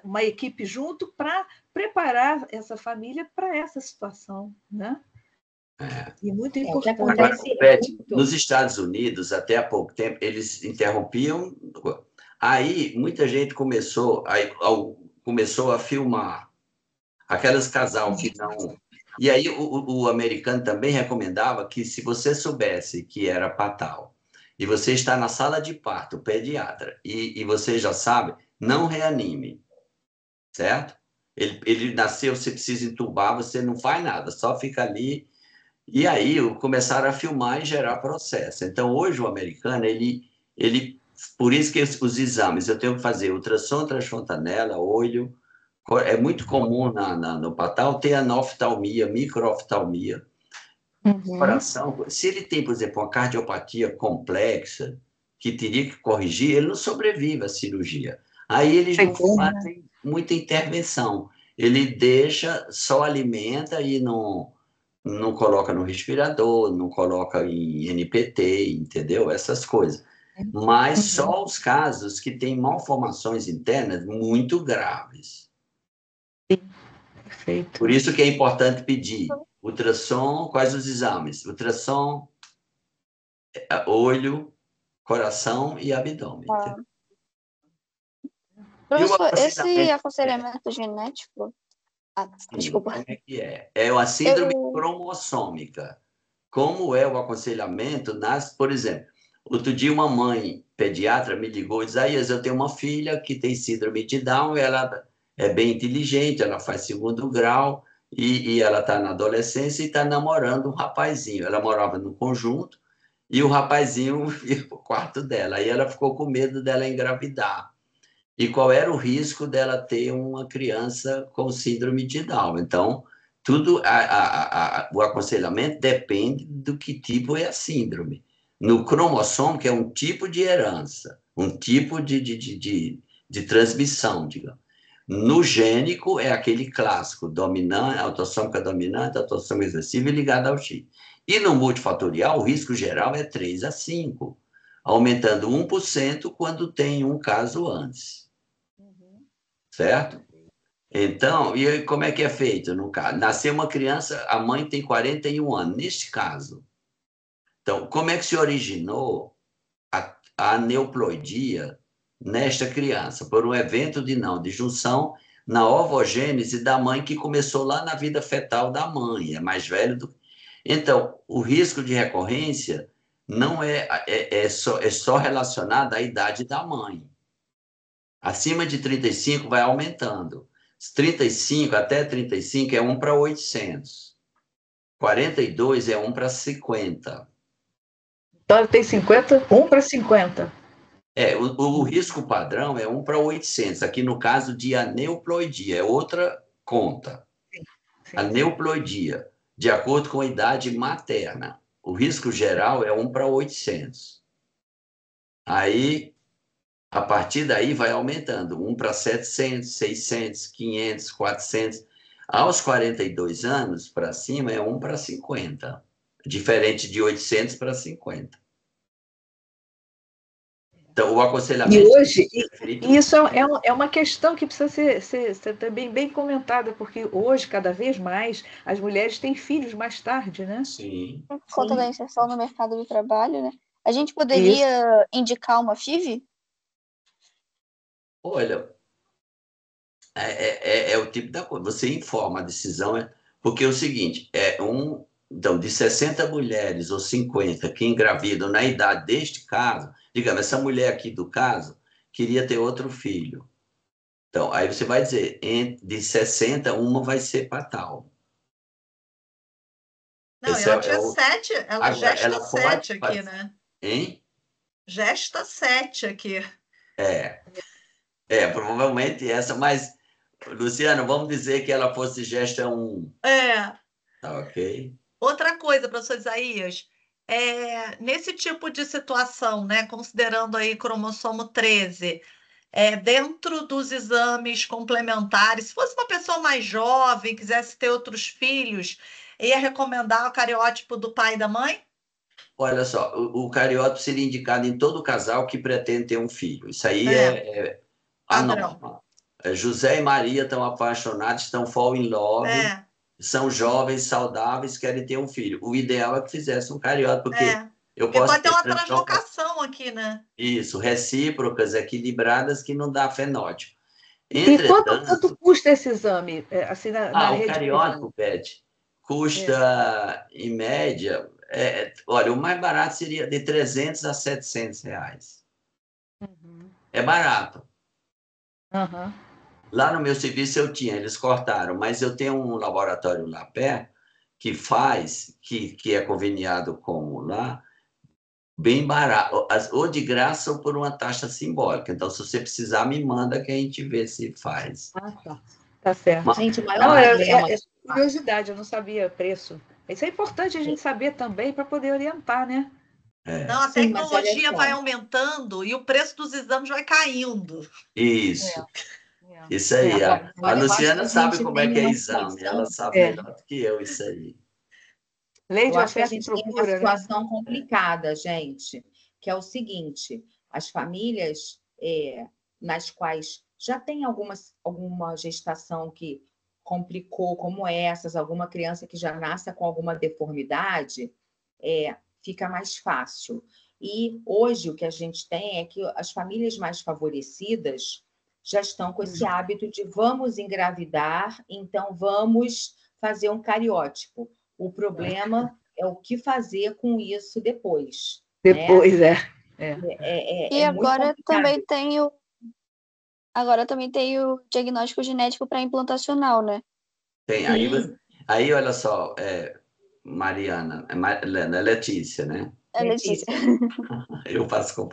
uma equipe junto para preparar essa família para essa situação, né? E muito importante. Agora, Beth, nos Estados Unidos, até há pouco tempo, eles interrompiam. Aí, muita gente começou a filmar aqueles casal que não... E aí, o americano também recomendava que, se você soubesse que era Patal, e você está na sala de parto, pediatra, e você já sabe, não reanime, certo? Ele nasceu, você precisa entubar, você não faz nada, só fica ali. E aí começaram a filmar e gerar processo. Então, hoje o americano, por isso que os exames, eu tenho que fazer ultrassom transfontanela, olho, é muito comum no Patal ter anoftalmia, microoftalmia, coração. Se ele tem, por exemplo, uma cardiopatia complexa, que teria que corrigir, ele não sobrevive à cirurgia. Aí eles não fazem muita intervenção. Ele deixa, só alimenta e não coloca no respirador, não coloca em NPT, entendeu? Essas coisas. Mas só os casos que têm malformações internas muito graves. Perfeito. Por isso que é importante pedir ultrassom, quais os exames? Ultrassom, olho, coração e abdômen. Professor, esse aconselhamento genético... desculpa. Como é que é? É uma síndrome cromossômica. Como é o aconselhamento por exemplo, outro dia uma mãe pediatra me ligou e disse: Isaías, eu tenho uma filha que tem síndrome de Down, ela é bem inteligente, ela faz 2º grau e ela está na adolescência e está namorando um rapazinho. Ela morava no conjunto e o rapazinho ia para o quarto dela. Aí ela ficou com medo dela engravidar. E qual era o risco dela ter uma criança com síndrome de Down? Então, o aconselhamento depende do que tipo é a síndrome. No cromossomo, que é um tipo de herança, um tipo de transmissão, digamos. No gênico, é aquele clássico, dominante, autossômica dominante, autossômica recessiva e ligada ao X. E no multifatorial, o risco geral é 3 a 5, aumentando 1% quando tem um caso antes. Certo? Então, e aí, como é que é feito no caso? Nasceu uma criança, a mãe tem 41 anos, neste caso. Então, como é que se originou a aneuploidia nesta criança? Por um evento de junção na ovogênese da mãe que começou lá na vida fetal da mãe, é mais velho do. Então, o risco de recorrência não é só relacionado à idade da mãe. Acima de 35 vai aumentando. 35 até 35 é 1 para 800. 42 é 1 para 50. Então, ele tem 50, 1 para 50. O risco padrão é 1 para 800. Aqui no caso de aneuploidia, é outra conta. Aneuploidia, de acordo com a idade materna. O risco geral é 1 para 800. Aí, a partir daí, vai aumentando. 1 para 700, 600, 500, 400. Aos 42 anos para cima, é 1 para 50. Diferente de 800 para 50. Então, o aconselhamento... E hoje, isso é uma questão que precisa ser também bem comentada, porque hoje, cada vez mais, as mulheres têm filhos mais tarde, né? Sim. Por conta da inserção no mercado do trabalho, né? A gente poderia indicar uma FIV? Olha, é o tipo da coisa. Você informa a decisão, porque é o seguinte, então, de 60 mulheres ou 50 que engravidam na idade deste caso, digamos, essa mulher aqui do caso queria ter outro filho. Então, aí você vai dizer, de 60, uma vai ser fatal. Não, ela tinha 7, ela gesta 7 aqui, né? Hein? Gesta 7 aqui. Provavelmente essa, mas, Luciano, vamos dizer que ela fosse gesta 1. Tá, ok. Outra coisa, professor Isaías, nesse tipo de situação, né, considerando aí cromossomo 13, dentro dos exames complementares, se fosse uma pessoa mais jovem, quisesse ter outros filhos, ia recomendar o cariótipo do pai e da mãe? Olha só, o cariótipo seria indicado em todo casal que pretende ter um filho. Isso aí é a norma. José e Maria estão apaixonados, estão fall in love, são jovens, saudáveis, querem ter um filho. O ideal é que fizesse um cariótipo, porque eu posso pode ter uma translocação aqui, né? Isso, recíprocas, equilibradas, que não dá fenótipo. E quanto custa esse exame? Assim, na o rede cariótipo, Beth, custa, em média, olha, o mais barato seria de 300 a 700 reais. É barato. Lá no meu serviço eles cortaram, mas eu tenho um laboratório lá perto que faz, que é conveniado com lá, bem barato, ou de graça ou por uma taxa simbólica. Então, se você precisar, me manda que a gente vê se faz. Tá certo. Gente, o maior problema... curiosidade, eu não sabia preço. Isso é importante a gente saber também para poder orientar, né? Não, a tecnologia vai aumentando e o preço dos exames vai caindo. Isso. Isso aí. A Luciana sabe como é que é exame. Ela sabe melhor do que eu isso aí. Eu acho que a gente tem uma situação complicada, gente, que é o seguinte, as famílias nas quais já tem alguma gestação que complicou, como essas, alguma criança que já nasce com alguma deformidade, fica mais fácil. E hoje o que a gente tem é que as famílias mais favorecidas já estão com esse hábito de vamos engravidar, então vamos fazer um cariótipo. O problema é o que fazer com isso depois. Depois, E agora também tem o diagnóstico genético para implantacional, né? Tem. Aí olha só, Mariana, Letícia, né? Letícia. Eu faço.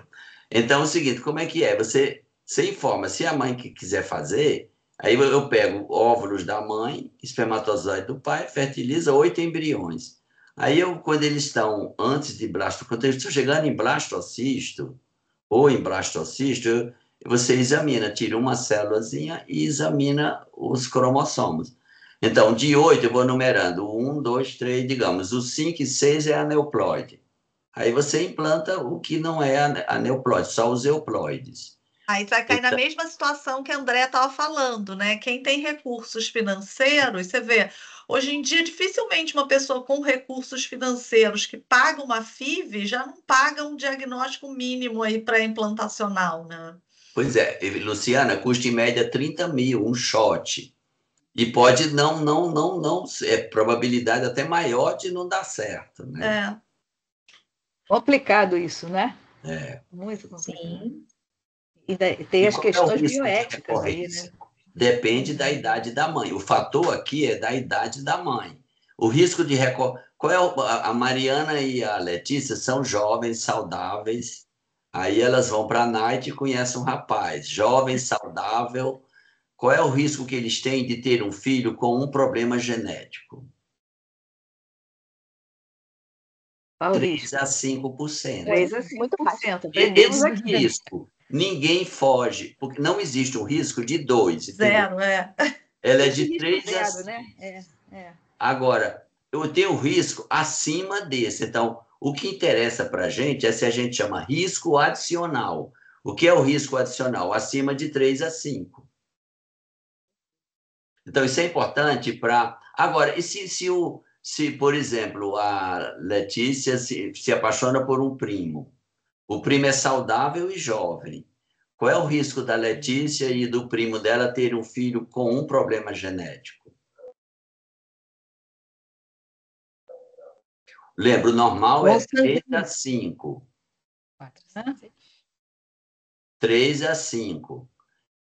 Então, é o seguinte, como é que é? Você informa, se a mãe que quiser fazer, aí eu pego óvulos da mãe, espermatozoide do pai, fertiliza 8 embriões. Aí quando eles estão antes de quando eles estão chegando em blastocisto, ou em blastocisto, você examina, tira uma célulazinha e examina os cromossomos. Então, de 8 eu vou numerando. 1, 2, 3, digamos. O 5 e 6 é aneuploide. Aí você implanta o que não é aneuploide, só os euploides. Aí você vai cair na Então, mesma situação que a André estava falando, né? Quem tem recursos financeiros, você vê, hoje em dia, dificilmente uma pessoa com recursos financeiros que paga uma FIV já não paga um diagnóstico mínimo aí pré-implantacional, né? pois é, Luciana, custa em média 30 mil, um shot. E pode não, probabilidade até maior de não dar certo, né? É. Complicado isso, né? É. Muito complicado. Sim. E tem E as qual é o questões risco de bioéticas aí, né? recorrência? Depende da idade da mãe. O fator aqui é da idade da mãe. O risco de recorrência. A Mariana e a Letícia são jovens, saudáveis. Aí elas vão para a night e conhecem um rapaz, jovem, saudável. Qual é o risco que eles têm de ter um filho com um problema genético? Qual o 3 risco? a 5%. 3 a Muito fácil. 5%. Aprendemos Esse aqui. risco, ninguém foge, porque não existe um risco de 2, entendeu? Zero, é. Ela é Existe de risco 3 a zero, 5. né? Agora, eu tenho risco acima desse. Então, o que interessa para a gente é se a gente chama risco adicional. O que é o risco adicional? Acima de 3 a 5. Então, isso é importante para. Agora, e se, por exemplo, a Letícia se apaixona por um primo? O primo é saudável e jovem. Qual é o risco da Letícia e do primo dela ter um filho com um problema genético? Lembra, o normal é 3 a 5. 3 a 5.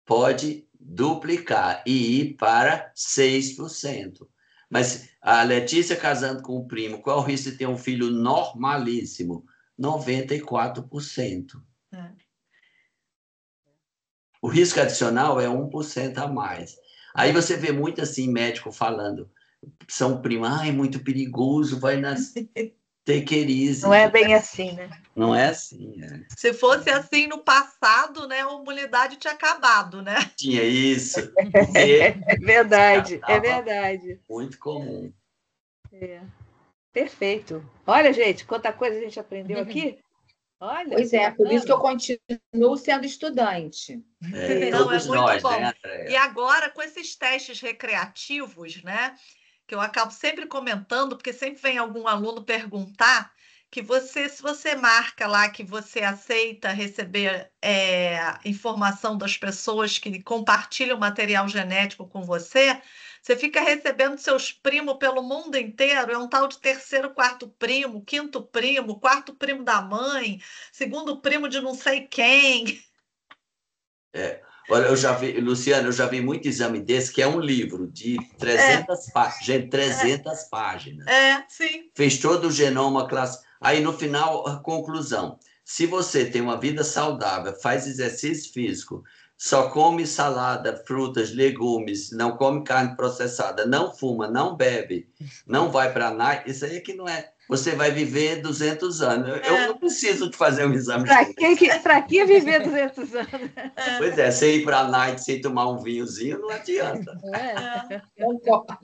Pode duplicar e ir para 6%. Mas a Letícia casando com o primo, qual é o risco de ter um filho normalíssimo? 94%. É. O risco adicional é 1% a mais. Aí você vê muito assim, médico falando, são primos, é muito perigoso, vai nas take it easy. Não é bem assim, né? Não é assim, Se fosse assim no passado, né, a humanidade tinha acabado, né? Tinha isso. É verdade, é verdade. Muito comum. Perfeito. Olha, gente, quanta coisa a gente aprendeu aqui. Olha, Pois que é, por isso que eu bacana. continuo sendo estudante. Não, é Todos muito nós, bom. né, E Andréia? agora, com esses testes recreativos, né, que eu acabo sempre comentando, porque sempre vem algum aluno perguntar que se você marca lá que você aceita receber informação das pessoas que compartilham material genético com você, você fica recebendo seus primos pelo mundo inteiro, é um tal de terceiro, quarto primo, quinto primo, quarto primo da mãe, segundo primo de não sei quem. Olha, Luciano, eu já vi muito exame desse, que é um livro de 300 páginas. Gente, 300 páginas. Sim. Fez todo o genoma clássico. Aí, no final, a conclusão. Se você tem uma vida saudável, faz exercício físico, só come salada, frutas, legumes, não come carne processada, não fuma, não bebe, não vai para nada, isso aí é que não é. Você vai viver 200 anos. Eu não preciso de fazer um exame. Para que viver 200 anos? Pois é, você ir para a night sem tomar um vinhozinho não adianta. Concordo.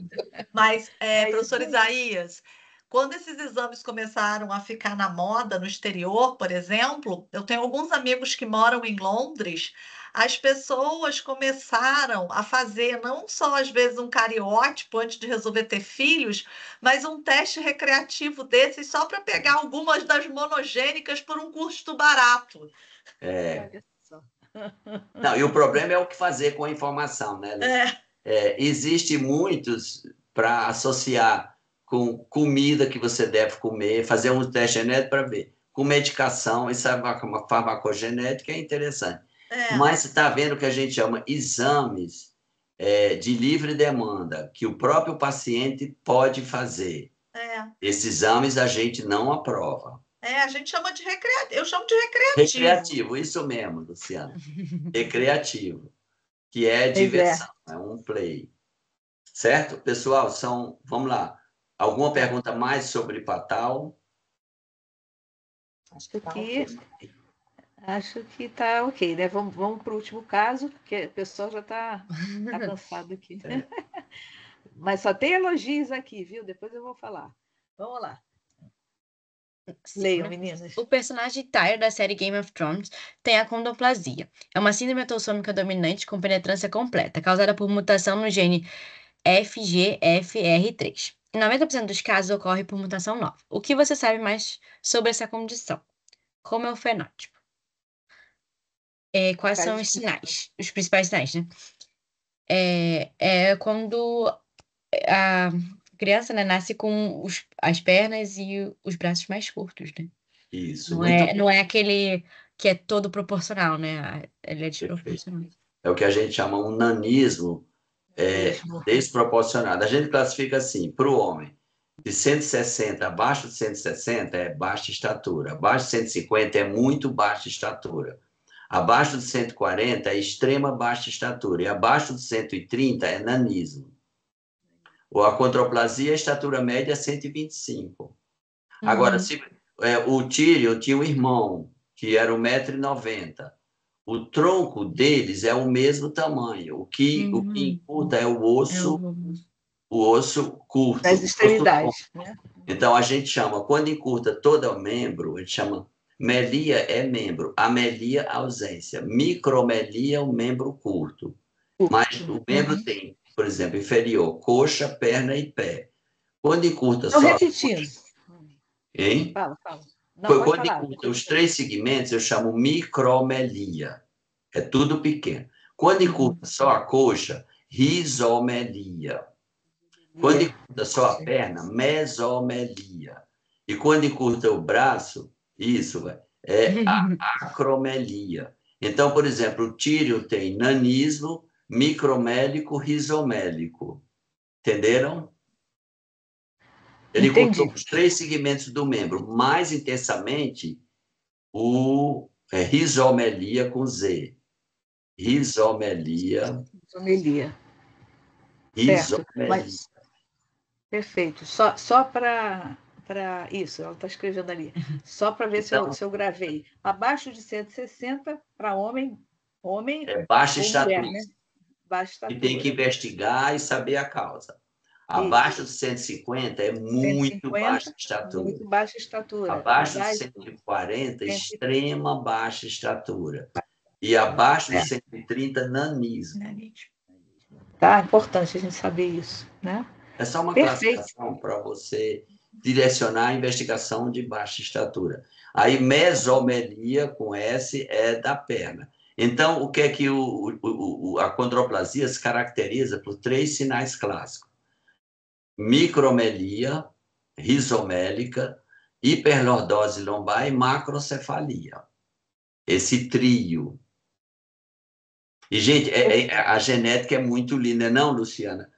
Mas, professor Isaías, quando esses exames começaram a ficar na moda no exterior, por exemplo, eu tenho alguns amigos que moram em Londres, as pessoas começaram a fazer não só, às vezes, um cariótipo antes de resolver ter filhos, mas um teste recreativo desses só para pegar algumas das monogênicas por um custo barato. Olha só. Não, e o problema é o que fazer com a informação, né, Lúcia? Existe muitos para associar com comida que você deve comer, fazer um teste genético para ver. Com medicação, isso é uma farmacogenética, é interessante. Mas você está vendo o que a gente chama exames de livre demanda, que o próprio paciente pode fazer. Esses exames a gente não aprova. A gente chama de recreativo. Eu chamo de recreativo. Recreativo, isso mesmo, Luciana. Recreativo, que é diversão, é um play. Certo? Pessoal, vamos lá. Alguma pergunta mais sobre Patal? Acho que está ok, né? Vamos para o último caso, porque o pessoal já está cansado aqui. Mas só tem elogios aqui, viu? Depois eu vou falar. Vamos lá. Leiam, meninas. O personagem Tyre da série Game of Thrones tem a condroplasia. É uma síndrome autossômica dominante com penetrância completa, causada por mutação no gene FGFR3. Em 90% dos casos ocorre por mutação nova. O que você sabe mais sobre essa condição? Como é o fenótipo? Quais são os sinais? Os principais sinais, né? É quando a criança, né, nasce com as pernas e os braços mais curtos, né? Isso. Não é aquele que é todo proporcional, né? Ele é desproporcional. É o que a gente chama um nanismo desproporcionado. A gente classifica assim, para o homem, de 160, abaixo de 160 é baixa estatura, abaixo de 150 é muito baixa estatura, abaixo de 140 é extrema baixa estatura, e abaixo de 130 é nanismo. Ou a acondroplasia, a estatura média é 125. Agora, o Tyrion tinha um irmão, que era 1,90 m. O tronco deles é o mesmo tamanho. O que importa é o osso curto. Das extremidades, né? Então, a gente chama, quando encurta todo o membro, a gente chama melia é membro, amelia ausência, micromelia o membro curto. Mas o membro tem, por exemplo, inferior, coxa, perna e pé. Quando encurta Estou só... repetindo. Hein? Fala. Não, Quando encurta os 3 segmentos, eu chamo micromelia. É tudo pequeno. Quando encurta só a coxa, rizomelia. Quando encurta só a perna, mesomelia. E quando encurta o braço, é a acromelia. Então, por exemplo, o Tyrion tem nanismo, micromélico, rizomélico. Entenderam? Ele cortou os 3 segmentos do membro. Mais intensamente, o rizomelia com Z. Rizomelia. Certo. Mas, perfeito. Só para isso, ela está escrevendo ali. Só para ver Então, se eu gravei. Abaixo de 160 para homem é baixa ou estatura. mulher, né? Baixa estatura. E tem que investigar e saber a causa. Abaixo de 150 é muito baixa estatura. Muito baixa estatura. Abaixo de 140, extrema baixa estatura. E abaixo de 130, nanismo. Tá, importante a gente saber isso, né? É só uma classificação para você direcionar a investigação de baixa estatura. Aí, mesomelia, com S, é da perna. Então, o que é que a acondroplasia se caracteriza por 3 sinais clássicos? Micromelia, rizomélica, hiperlordose lombar e macrocefalia. Esse trio. E, gente, a genética é muito linda, não, Luciana?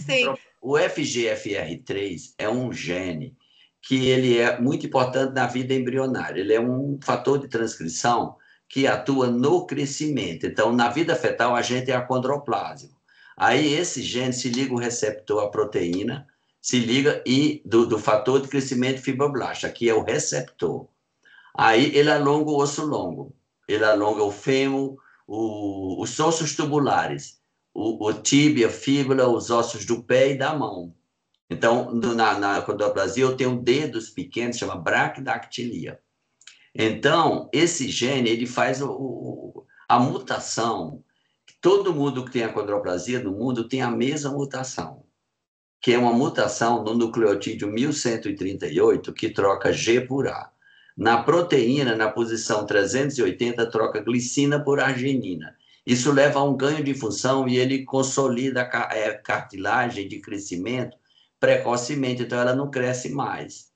Sim. O FGFR3 é um gene que ele é muito importante na vida embrionária. Ele é um fator de transcrição que atua no crescimento. Então, na vida fetal, a gente é acondroplásico. Aí, esse gene se liga o receptor à proteína, se liga do fator de crescimento fibroblasto, aqui é o receptor. Aí, ele alonga o osso longo, ele alonga o fêmur, os ossos tubulares, o tíbia, fíbula, os ossos do pé e da mão. Então, na acondroplasia, eu tenho dedos pequenos, chama braquidactilia. Então, esse gene, ele faz a mutação. Todo mundo que tem acondroplasia no mundo tem a mesma mutação, que é uma mutação no nucleotídeo 1138, que troca G por A. Na proteína, na posição 380, troca glicina por arginina. Isso leva a um ganho de função e ele consolida a cartilagem de crescimento precocemente, então ela não cresce mais.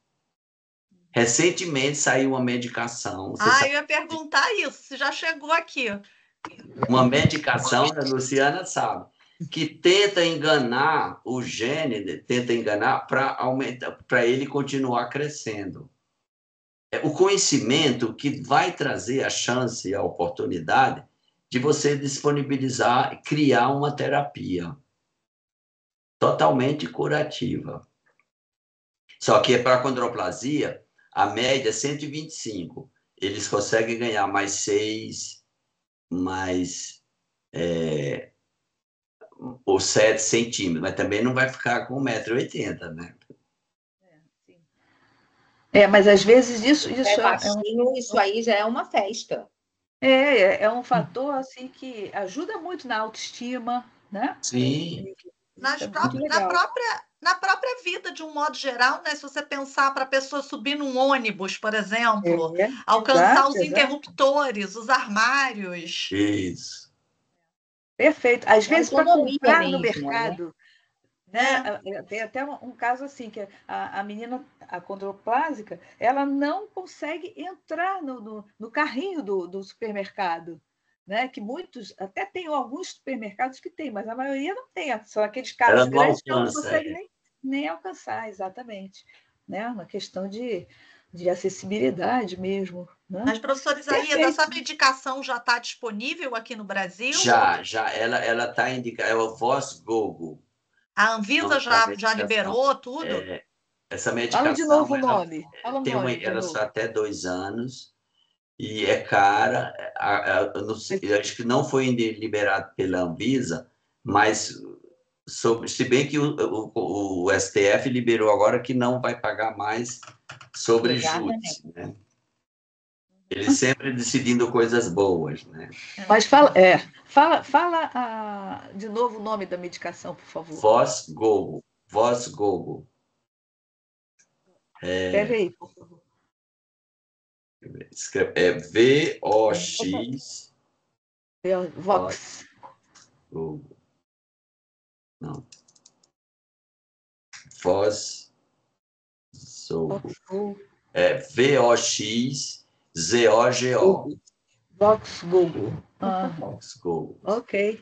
Recentemente saiu uma medicação. Eu ia perguntar isso, se já chegou aqui. Uma medicação, a Luciana sabe, que tenta enganar o gene, tenta enganar para aumentar, para ele continuar crescendo. É o conhecimento que vai trazer a chance e a oportunidade de você disponibilizar e criar uma terapia totalmente curativa. Só que para a acondroplasia, a média é 125. Eles conseguem ganhar mais 6, mais ou 7 centímetros, mas também não vai ficar com 1,80 m, né? Mas às vezes isso baixinho, isso aí já é uma festa. É um fator assim que ajuda muito na autoestima, né? Sim. Na própria vida, de um modo geral, né? Se você pensar para a pessoa subir num ônibus, por exemplo, alcançar os interruptores, os armários. Isso. Perfeito. Às vezes, para comprar mesmo, no mercado, né? Tem até um caso assim, que a menina acondroplásica, ela não consegue entrar no carrinho do supermercado. Né? Que muitos, até tem alguns supermercados que tem, mas a maioria não tem. São aqueles carros grandes que ela não consegue nem alcançar, exatamente. Né? Uma questão de acessibilidade mesmo. Né? Mas, professora Isaías, essa medicação já está disponível aqui no Brasil? Já. Ela está indicada, é o Voz-Gogo. A Anvisa já liberou tudo? Essa medicação... Fala de novo o nome. Ela está até 2 anos. E é cara, eu acho que não foi liberado pela Anvisa, mas se bem que o STF liberou agora que não vai pagar mais sobre juros, né? Eles sempre decidindo coisas boas, né? Mas fala de novo o nome da medicação, por favor. Voz-Gogo. Escreve aí, por favor. É VOX. Vox. Não. Vox-Gogo. É VOX-ZOGO. Vox-Gogo. Vox-Gogo. Ok.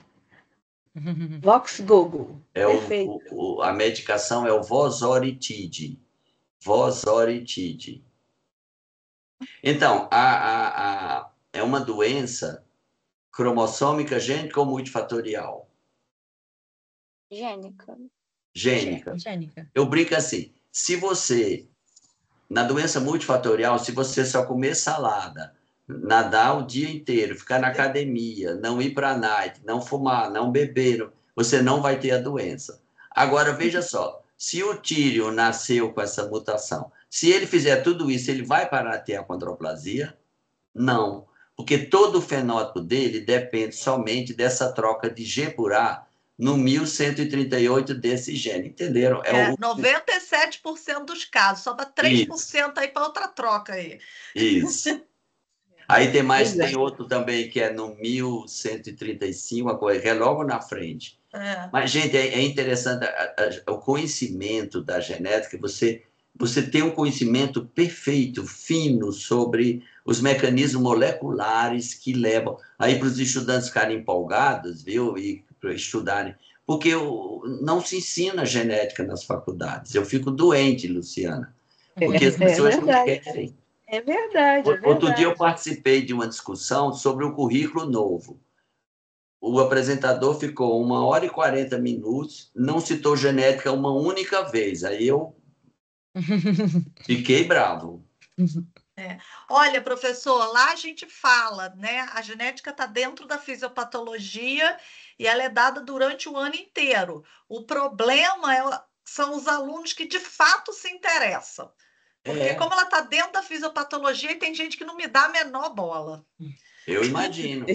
Vox-Gogo. A medicação é o Vosoritide. Então, é uma doença cromossômica gênica ou multifatorial? Gênica. Eu brinco assim, se você, na doença multifatorial, se você só comer salada, nadar o dia inteiro, ficar na academia, não ir para a night, não fumar, não beber, você não vai ter a doença. Agora, veja só, se o Tírio nasceu com essa mutação, se ele fizer tudo isso, ele vai parar de ter a acondroplasia? Não, porque todo o fenótipo dele depende somente dessa troca de G por A no 1138 desse gene, entenderam? 97% dos casos, só para 3% aí para outra troca aí. Isso. Aí tem outro também que é no 1135, que é logo na frente. Mas, gente, é interessante o conhecimento da genética, você tem um conhecimento perfeito, fino, sobre os mecanismos moleculares que levam aí para os estudantes ficarem empolgados, viu? E para estudarem. Porque não se ensina genética nas faculdades. Eu fico doente, Luciana, porque as pessoas não querem. É verdade. Outro dia eu participei de uma discussão sobre o currículo novo. O apresentador ficou 1h e 40 minutos, não citou genética uma única vez. Aí eu fiquei bravo. Olha, professor, lá a gente fala, né? A genética está dentro da fisiopatologia e ela é dada durante o ano inteiro. O problema são os alunos que de fato se interessam. Porque como ela está dentro da fisiopatologia, e tem gente que não me dá a menor bola. Eu imagino.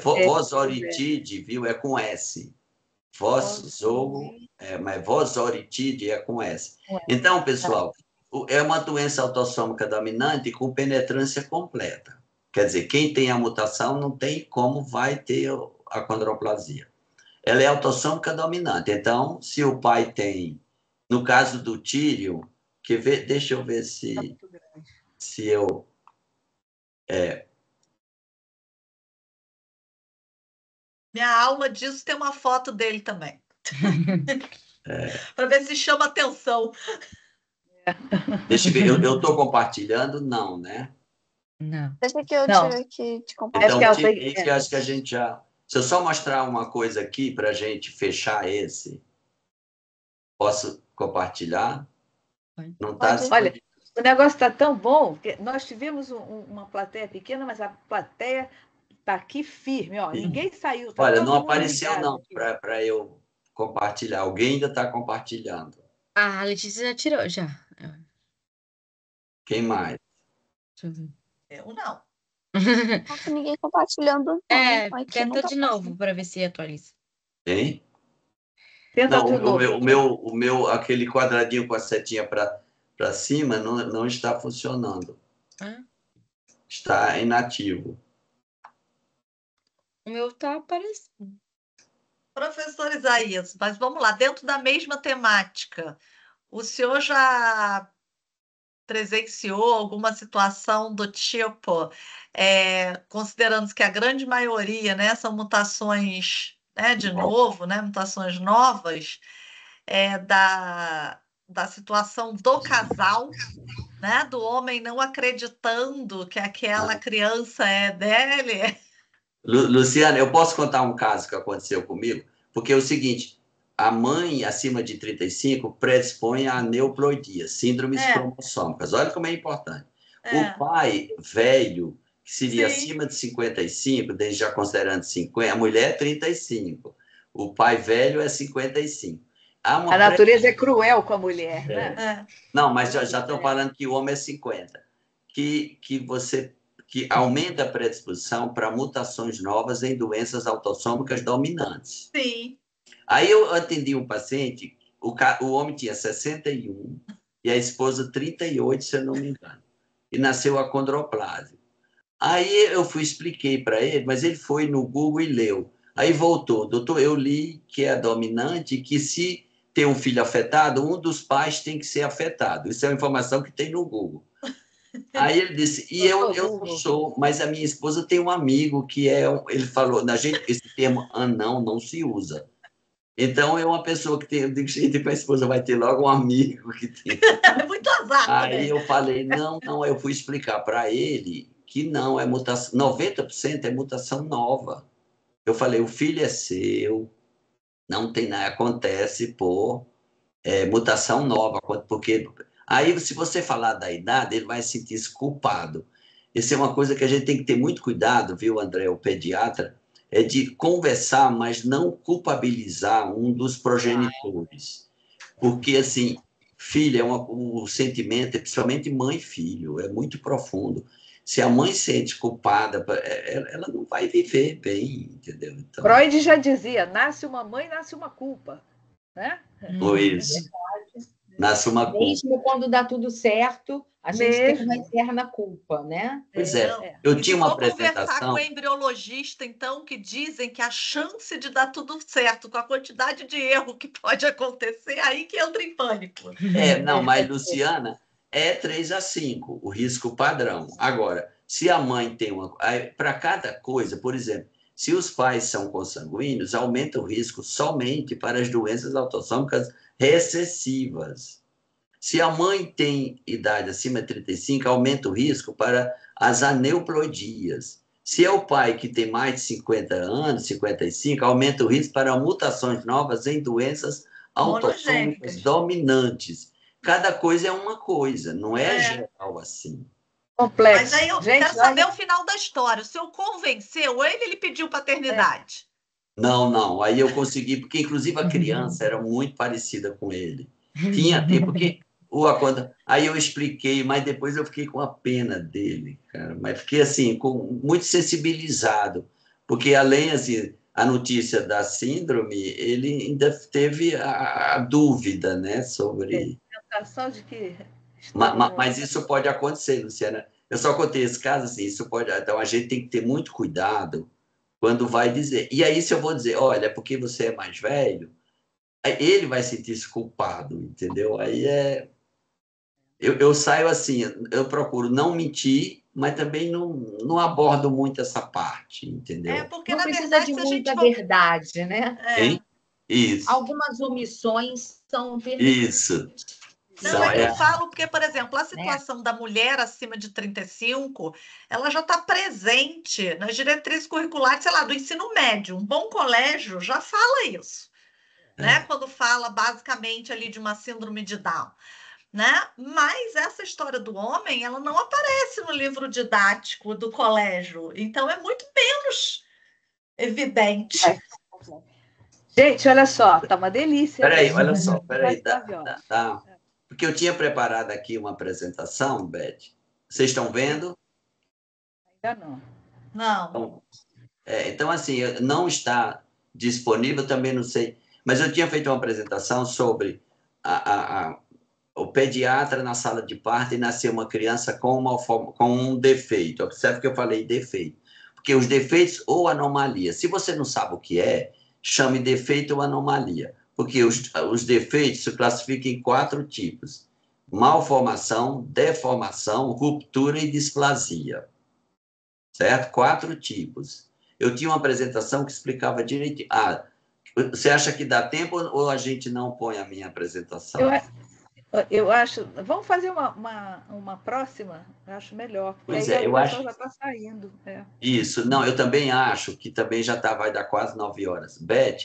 Vosoritide, viu? É com S. Mas vosoritide é com S. Então, pessoal, é uma doença autossômica dominante com penetrância completa. Quer dizer, quem tem a mutação não tem como vai ter a acondroplasia. Ela é autossômica dominante. Então, se o pai tem, no caso do Tírio, deixa eu ver se eu... Minha aula disso tem uma foto dele também. Para ver se chama atenção. Deixa eu ver, eu estou compartilhando? Não, né? Não. Deixa que eu te compartilho. Então, acho que a gente já... Se eu só mostrar uma coisa aqui para a gente fechar esse, posso compartilhar? Não tá... Olha, o negócio está tão bom que nós tivemos uma plateia pequena, mas a plateia tá aqui firme, ó. Ninguém saiu. Tá Olha, todo não mundo apareceu ligado não aqui. para eu compartilhar. Alguém ainda está compartilhando. Ah, a Letícia já tirou, já. Quem mais? Deixa eu ver. Eu não. Não tem ninguém compartilhando, não. Aqui Tenta não tá de novo para ver se atualiza. Hein? Tenta Não, de novo. o meu, aquele quadradinho com a setinha para cima não está funcionando. Ah, Está inativo. o meu tá aparecendo. Professor Isaías, mas vamos lá, dentro da mesma temática, o senhor já presenciou alguma situação do tipo, considerando que a grande maioria, né, são mutações, né, de novo, né, mutações novas, da situação do casal, né, do homem não acreditando que aquela criança é dele? Luciana, eu posso contar um caso que aconteceu comigo? Porque é o seguinte, a mãe acima de 35 predispõe a aneuploidia, síndromes cromossômicas. Olha como é importante. O pai velho, que seria Sim. acima de 55, desde já considerando 50, a mulher é 35. O pai velho é 55. A natureza é cruel com a mulher, né? Não, mas já estou falando que o homem é 50. Que aumenta a predisposição para mutações novas em doenças autossômicas dominantes. Sim. Aí eu atendi um paciente, o homem tinha 61 e a esposa 38, se eu não me engano. E nasceu acondroplásio. Aí eu expliquei para ele, mas ele foi no Google e leu. Aí voltou, doutor, eu li que é dominante, que se tem um filho afetado, um dos pais tem que ser afetado. Isso é uma informação que tem no Google. Aí ele disse, e eu não sou, mas a minha esposa tem um amigo que ele falou, na gente, esse termo anão não se usa. Então é uma pessoa que tem, eu digo, gente, a esposa vai ter logo um amigo que tem. É muito azar. Aí eu falei, não, eu fui explicar para ele que não, é mutação, 90% é mutação nova. Eu falei, o filho é seu, não tem nada, acontece por mutação nova, porque aí se você falar da idade, ele vai se sentir culpado. Isso é uma coisa que a gente tem que ter muito cuidado, viu, André, o pediatra, é de conversar, mas não culpabilizar um dos progenitores. Porque, assim, filho o sentimento, principalmente mãe e filho, é muito profundo. Se a mãe sente culpada, ela não vai viver bem, entendeu? Então, Freud já dizia, nasce uma mãe, nasce uma culpa, né? Isso. Nasce uma culpa. Mesmo quando dá tudo certo, a gente tem uma eterna culpa, né? Pois é. Eu tinha uma apresentação. Conversar com o embriologista, então, que dizem que a chance de dar tudo certo, com a quantidade de erro que pode acontecer, aí que entra em pânico. Não, mas, Luciana, é 3-5, o risco padrão. Agora, se a mãe tem para cada coisa, por exemplo, se os pais são consanguíneos, aumenta o risco somente para as doenças autossômicas recessivas. Se a mãe tem idade acima de 35, aumenta o risco para as aneuploidias. Se é o pai que tem mais de 50 anos, 55, aumenta o risco para mutações novas em doenças autossômicas dominantes. Cada coisa é uma coisa, não é geral assim. Complexo. Mas aí eu quero saber o final da história. O senhor convenceu ele pediu paternidade? Não. Aí eu consegui, porque inclusive a criança era muito parecida com ele. Tinha tempo, porque aí eu expliquei, mas depois eu fiquei com a pena dele, cara. Mas fiquei assim, muito sensibilizado, porque além assim, a notícia da síndrome, ele ainda teve a dúvida, né, sobre. Sensação de que. Mas isso pode acontecer, Luciana. Eu só contei esse caso assim, isso pode. Então a gente tem que ter muito cuidado quando vai dizer. E aí, se eu vou dizer, olha, porque você é mais velho, ele vai se sentir culpado, entendeu? Aí eu saio assim, eu procuro não mentir, mas também não abordo muito essa parte, entendeu? Porque, não na precisa verdade, de muita verdade, né? Isso. Algumas omissões são Isso. Não, eu falo porque, por exemplo, a situação da mulher acima de 35, ela já está presente nas diretrizes curriculares, sei lá, do ensino médio. Um bom colégio já fala isso, né? Quando fala basicamente ali de uma síndrome de Down. né? Mas essa história do homem, ela não aparece no livro didático do colégio, então é muito menos evidente. Gente, olha só, tá uma delícia. Peraí, mesmo. olha só, peraí. Quase 9 horas. Porque eu tinha preparado aqui uma apresentação, Beth. Vocês estão vendo? Ainda não. Não. Então, assim, não está disponível, também não sei. Mas eu tinha feito uma apresentação sobre o pediatra na sala de parto e nasceu uma criança com um defeito. Observe que eu falei defeito. Porque os defeitos ou anomalia, se você não sabe o que é, chame defeito ou anomalia. Porque os defeitos se classificam em 4 tipos: malformação, deformação, ruptura e displasia. Certo? 4 tipos. Eu tinha uma apresentação que explicava direitinho. Você acha que dá tempo ou a gente não põe a minha apresentação? Eu acho. Vamos fazer uma próxima? Eu acho melhor. Pois aí eu acho. Já está saindo. Isso. Não, eu também acho que também já vai dar quase 9 horas. Beth,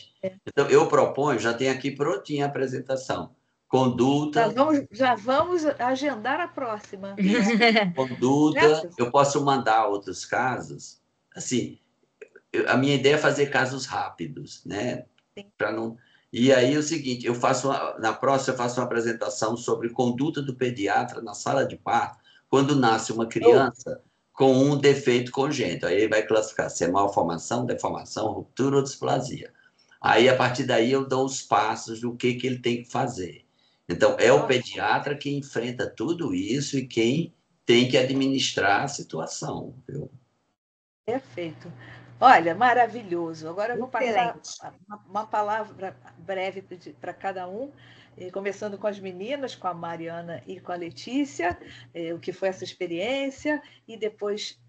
então eu proponho, já tem aqui prontinha a apresentação. Conduta. Já vamos agendar a próxima. Conduta. Eu posso mandar outros casos. Assim, a minha ideia é fazer casos rápidos, né? Para não. E aí o seguinte, na próxima eu faço uma apresentação sobre conduta do pediatra na sala de parto quando nasce uma criança com um defeito congênito. Aí ele vai classificar se é malformação, deformação, ruptura ou displasia. Aí, a partir daí, eu dou os passos do que ele tem que fazer. Então, é o pediatra que enfrenta tudo isso e quem tem que administrar a situação, viu? Perfeito. Olha, maravilhoso. Agora eu vou passar uma palavra breve para cada um, começando com as meninas, com a Mariana e com a Letícia, o que foi essa experiência, e depois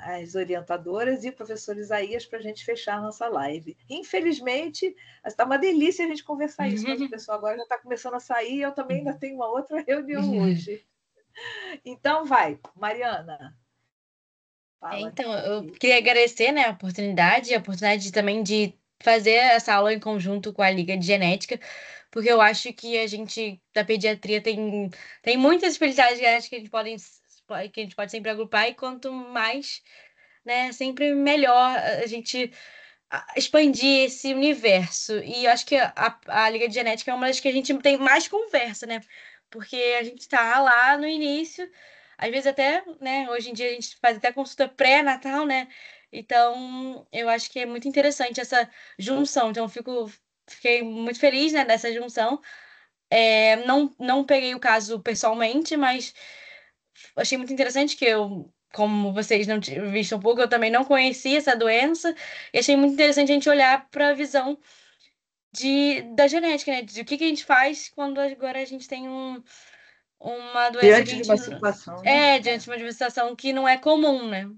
as orientadoras e o professor Isaías para a gente fechar a nossa live. Infelizmente, está uma delícia a gente conversar isso, mas o pessoal agora já está começando a sair, eu também ainda tenho uma outra reunião hoje. Então, vai, Mariana. Então, eu queria agradecer, né, a oportunidade também de fazer essa aula em conjunto com a Liga de Genética, porque eu acho que a gente, da pediatria, tem muitas especialidades genéticas que a gente pode sempre agrupar, e quanto mais, né, sempre melhor a gente expandir esse universo. E eu acho que a Liga de Genética é uma das que a gente tem mais conversa, né? Porque a gente está lá no início, às vezes até, né? Hoje em dia a gente faz até consulta pré-natal, né? Então, eu acho que é muito interessante essa junção. Então, fiquei muito feliz, né, dessa junção. Não peguei o caso pessoalmente, mas achei muito interessante que como vocês não tinham visto um pouco, eu também não conhecia essa doença, e achei muito interessante a gente olhar para a visão da genética, né? De o que a gente faz quando agora a gente tem uma doença diante de uma situação, diante de uma situação que não é comum, né?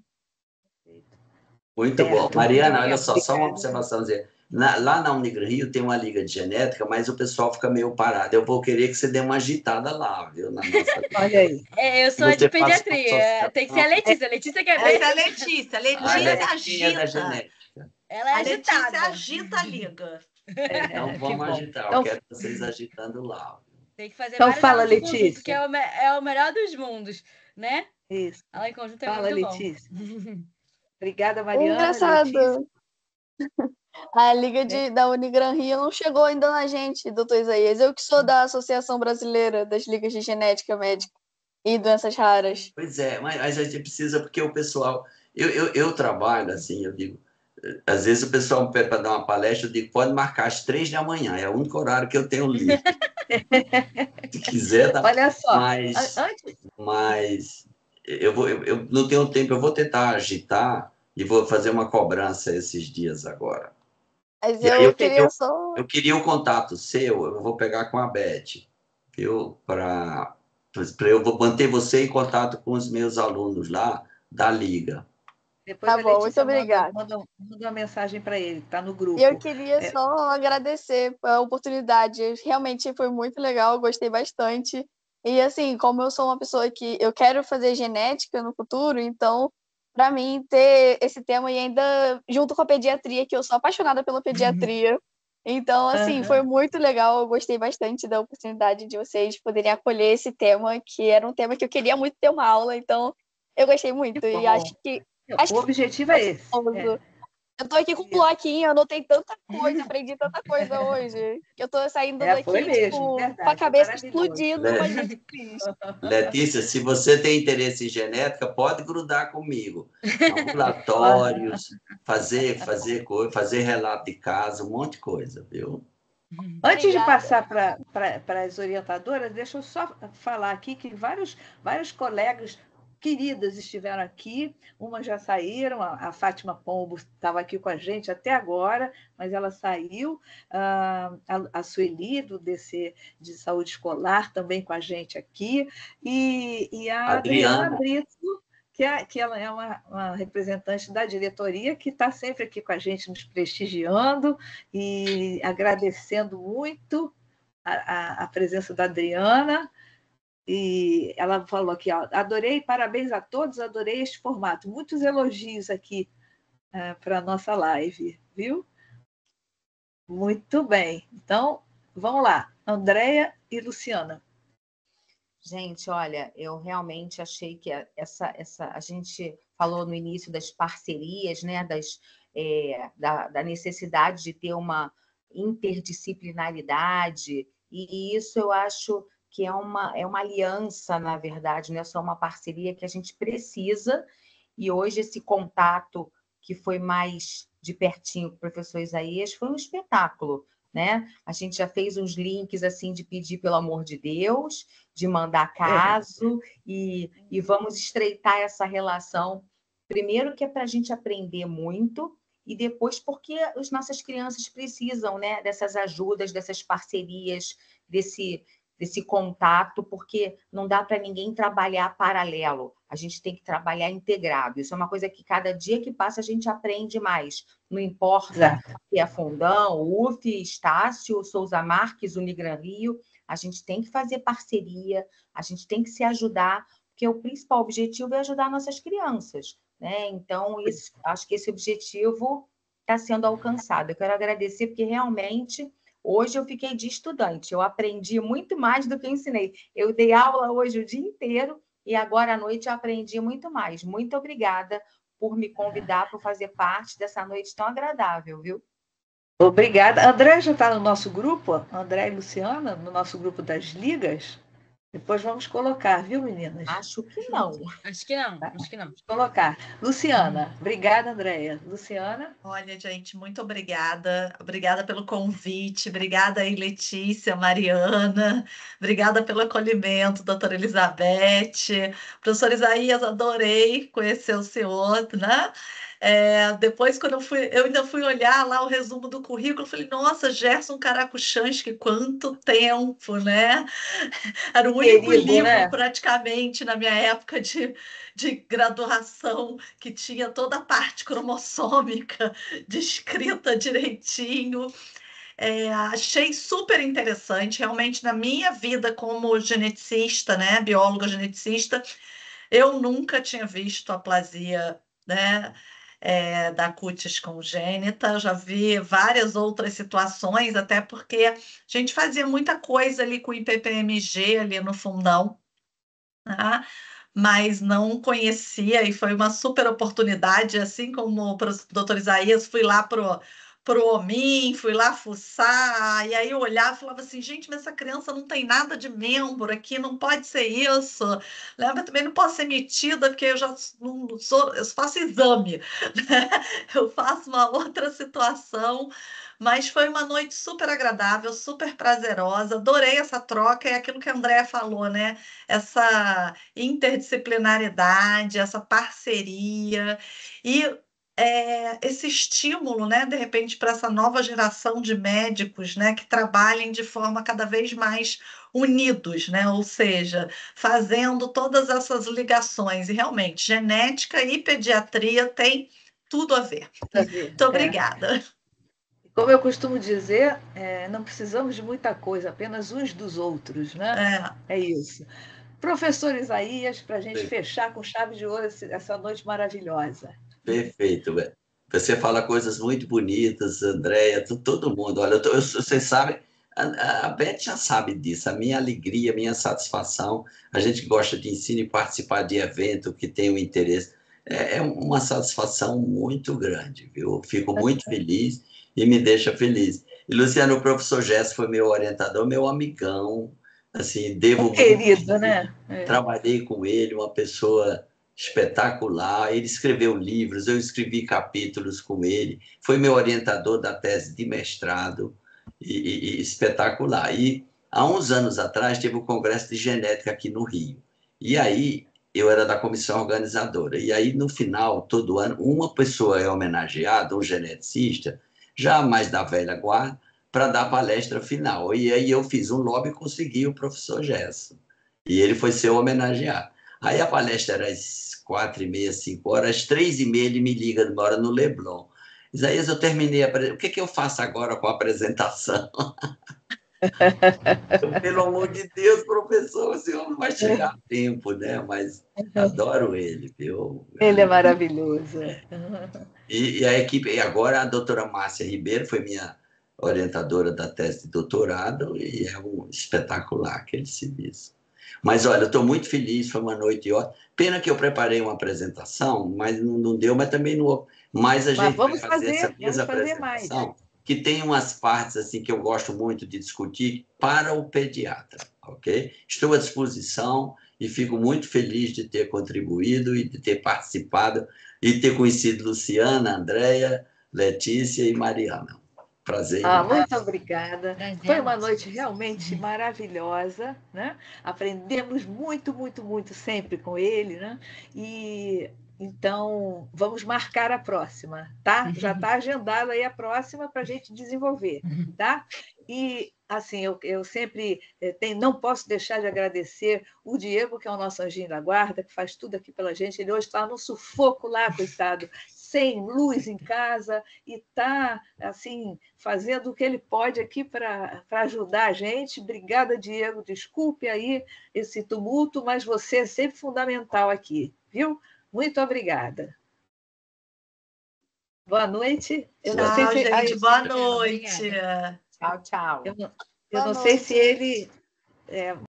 Muito bom. Mariana, olha só uma observação. Lá na Unigranrio tem uma liga de genética, mas o pessoal fica meio parado. Eu vou querer que você dê uma agitada lá, viu? Na nossa Olha aí. Eu sou de pediatria. Tem que ser a Letícia. A Letícia quer ver. Essa é a Letícia. Letícia agita. Da genética. Ela é agitada. Letícia agita a liga. Então vamos agitar. Eu quero vocês agitando lá. Tem que fazer então fala, Letícia. Porque é o melhor dos mundos, né? Isso. Ela em conjunto é fala, muito Letícia. bom. Obrigada, Mariana. Engraçado. Letícia. A Liga da Unigran Rio não chegou ainda na gente, doutor Isaías. Eu que sou da Associação Brasileira das Ligas de Genética Médica e Doenças Raras. Pois é, mas a gente precisa, porque o pessoal... Eu trabalho assim, eu digo... Às vezes o pessoal me pede para dar uma palestra, eu digo, pode marcar às 3 da manhã, é o único horário que eu tenho livre. Se quiser, tá. Olha só, mas eu não tenho tempo, eu vou tentar agitar e vou fazer uma cobrança esses dias agora. Mas eu queria só... Eu queria o contato seu, eu vou pegar com a Beth, viu? Para eu manter você em contato com os meus alunos lá da Liga. Depois tá bom, muito obrigada. Manda uma mensagem para ele, está no grupo. E eu queria só agradecer a oportunidade. Realmente foi muito legal, gostei bastante. E assim, como eu sou uma pessoa que eu quero fazer genética no futuro, então, para mim, ter esse tema e ainda junto com a pediatria, que eu sou apaixonada pela pediatria, Então, assim, foi Aham. muito legal. Eu gostei bastante da oportunidade de vocês poderem acolher esse tema, que era um tema que eu queria muito ter uma aula. Então, eu gostei muito. Que E bom. acho O que objetivo é esse. foi. Eu tô aqui com um Isso. bloquinho, eu anotei tanta coisa, aprendi tanta coisa hoje, que eu tô saindo Foi daqui, mesmo, tipo, com a verdade, foi cabeça maravilhoso. explodindo, mas muito feliz. Letícia, se você tem interesse em genética, pode grudar comigo. Ambulatórios, fazer relato de caso, um monte de coisa, viu? Antes de Obrigada. passar para as orientadoras, deixa eu só falar aqui que vários colegas queridas estiveram aqui, umas já saíram, a Fátima Pombo estava aqui com a gente até agora, mas ela saiu, a Sueli, do DC de Saúde Escolar, também com a gente aqui, e a Adriana Brito, que ela é uma representante da diretoria, que está sempre aqui com a gente, nos prestigiando e agradecendo muito a presença da Adriana. E ela falou aqui, ó, adorei, parabéns a todos, adorei este formato. Muitos elogios aqui para a nossa live, viu? Muito bem. Então, vamos lá. Andréia e Luciana. Gente, olha, eu realmente achei que a gente falou no início das parcerias, né, da necessidade de ter uma interdisciplinaridade, e isso eu acho que é uma aliança, na verdade, não é só uma parceria que a gente precisa, e hoje esse contato que foi mais de pertinho com o professor Isaías foi um espetáculo, né? A gente já fez uns links assim de pedir pelo amor de Deus, de mandar caso, e vamos estreitar essa relação. Primeiro que é para a gente aprender muito, e depois porque as nossas crianças precisam, né, dessas ajudas, dessas parcerias, desse contato, porque não dá para ninguém trabalhar paralelo. A gente tem que trabalhar integrado. Isso é uma coisa que cada dia que passa a gente aprende mais. Não importa se é Fundão, UF, Estácio, Souza Marques, Unigran Rio, a gente tem que fazer parceria, a gente tem que se ajudar, porque o principal objetivo é ajudar nossas crianças, né? Então, acho que esse objetivo está sendo alcançado. Eu quero agradecer, porque realmente hoje eu fiquei de estudante, eu aprendi muito mais do que ensinei. Eu dei aula hoje o dia inteiro e agora à noite eu aprendi muito mais. Muito obrigada por me convidar para fazer parte dessa noite tão agradável, viu? Obrigada. André já está no nosso grupo? André e Luciana, no nosso grupo das ligas? Depois vamos colocar, viu, meninas? Acho que não. Acho que não, acho que não. Vamos colocar. Luciana. Obrigada, Andréia. Luciana? Olha, gente, muito obrigada. Obrigada pelo convite. Obrigada aí, Letícia, Mariana. Obrigada pelo acolhimento, doutora Elizabeth. Professor Isaías, adorei conhecer o senhor, né? Depois, quando eu ainda fui olhar lá o resumo do currículo, falei, nossa, Gerson Caracuchansky, quanto tempo, né? Era o único Querido, livro, né? praticamente, na minha época de graduação, que tinha toda a parte cromossômica descrita direitinho. Achei super interessante, realmente, na minha vida como geneticista, né, bióloga geneticista, eu nunca tinha visto aplasia, né, da cutis congênita. Eu já vi várias outras situações, até porque a gente fazia muita coisa ali com o IPPMG ali no fundão, tá? Mas não conhecia, e foi uma super oportunidade, assim como o doutor Isaías, fui lá pro OMIM, fui lá fuçar, e aí eu olhava e falava assim, gente, mas essa criança não tem nada de membro aqui, não pode ser isso, né? Mas também não posso ser metida, porque eu já não sou, eu faço exame, né? Eu faço uma outra situação, mas foi uma noite super agradável, super prazerosa, adorei essa troca, é aquilo que a Andréa falou, né? Essa interdisciplinaridade, essa parceria e esse estímulo, né, de repente, para essa nova geração de médicos, né, que trabalhem de forma cada vez mais unidos, né, ou seja, fazendo todas essas ligações. E realmente, genética e pediatria têm tudo a ver. Muito obrigada. Como eu costumo dizer, não precisamos de muita coisa, apenas uns dos outros, né? É isso. Professor Isaías, para a gente fechar com chave de ouro essa noite maravilhosa. Perfeito. Você fala coisas muito bonitas, Andréia, todo mundo. Olha, vocês sabem, a Beth já sabe disso, a minha alegria, a minha satisfação. A gente que gosta de ensino e participar de evento que tem um interesse. É uma satisfação muito grande, viu? Eu fico muito feliz e me deixa feliz. E, Luciano, o professor Gesso foi meu orientador, meu amigão. Assim, devo muito. Querido, né? Trabalhei com ele, uma pessoa espetacular. Ele escreveu livros, eu escrevi capítulos com ele. Foi meu orientador da tese de mestrado e espetacular. E há uns anos atrás teve o Congresso de Genética aqui no Rio. E aí eu era da comissão organizadora. E aí no final, todo ano, uma pessoa é homenageada, um geneticista, já mais da velha guarda, para dar a palestra final. E aí eu fiz um lobby e consegui o professor Gesso. E ele foi ser homenageado. Aí a palestra era às 4h30, 5 horas, às 3h30 ele me liga, mora no Leblon. Isaías, eu terminei o que eu faço agora com a apresentação? Pelo amor de Deus, professor, o senhor não vai chegar a tempo, né? Mas adoro ele, viu? Ele é maravilhoso. E a equipe, e agora a doutora Márcia Ribeiro foi minha orientadora da tese de doutorado e é um espetacular aquele serviço. Mas, olha, eu estou muito feliz, foi uma noite ótima. Pena que eu preparei uma apresentação, mas não deu, mas também não. Mas a gente vai fazer essa mesma apresentação, que tem umas partes assim que eu gosto muito de discutir para o pediatra, ok? Estou à disposição e fico muito feliz de ter contribuído e de ter participado e ter conhecido Luciana, Andréia, Letícia e Mariana. Prazer. Muito obrigada. Foi uma noite realmente maravilhosa, né? Aprendemos muito, muito, muito sempre com ele, né? E então vamos marcar a próxima, tá? Já está agendada aí a próxima para a gente desenvolver, tá? E assim, eu sempre não posso deixar de agradecer o Diego, que é o nosso anjinho da guarda, que faz tudo aqui pela gente. Ele hoje está no sufoco lá, coitado, sem luz em casa, e está assim, fazendo o que ele pode aqui para ajudar a gente. Obrigada, Diego. Desculpe aí esse tumulto, mas você é sempre fundamental aqui, viu? Muito obrigada. Boa noite. Eu não sei se... gente. Boa noite. Tchau, tchau. Eu não sei se ele...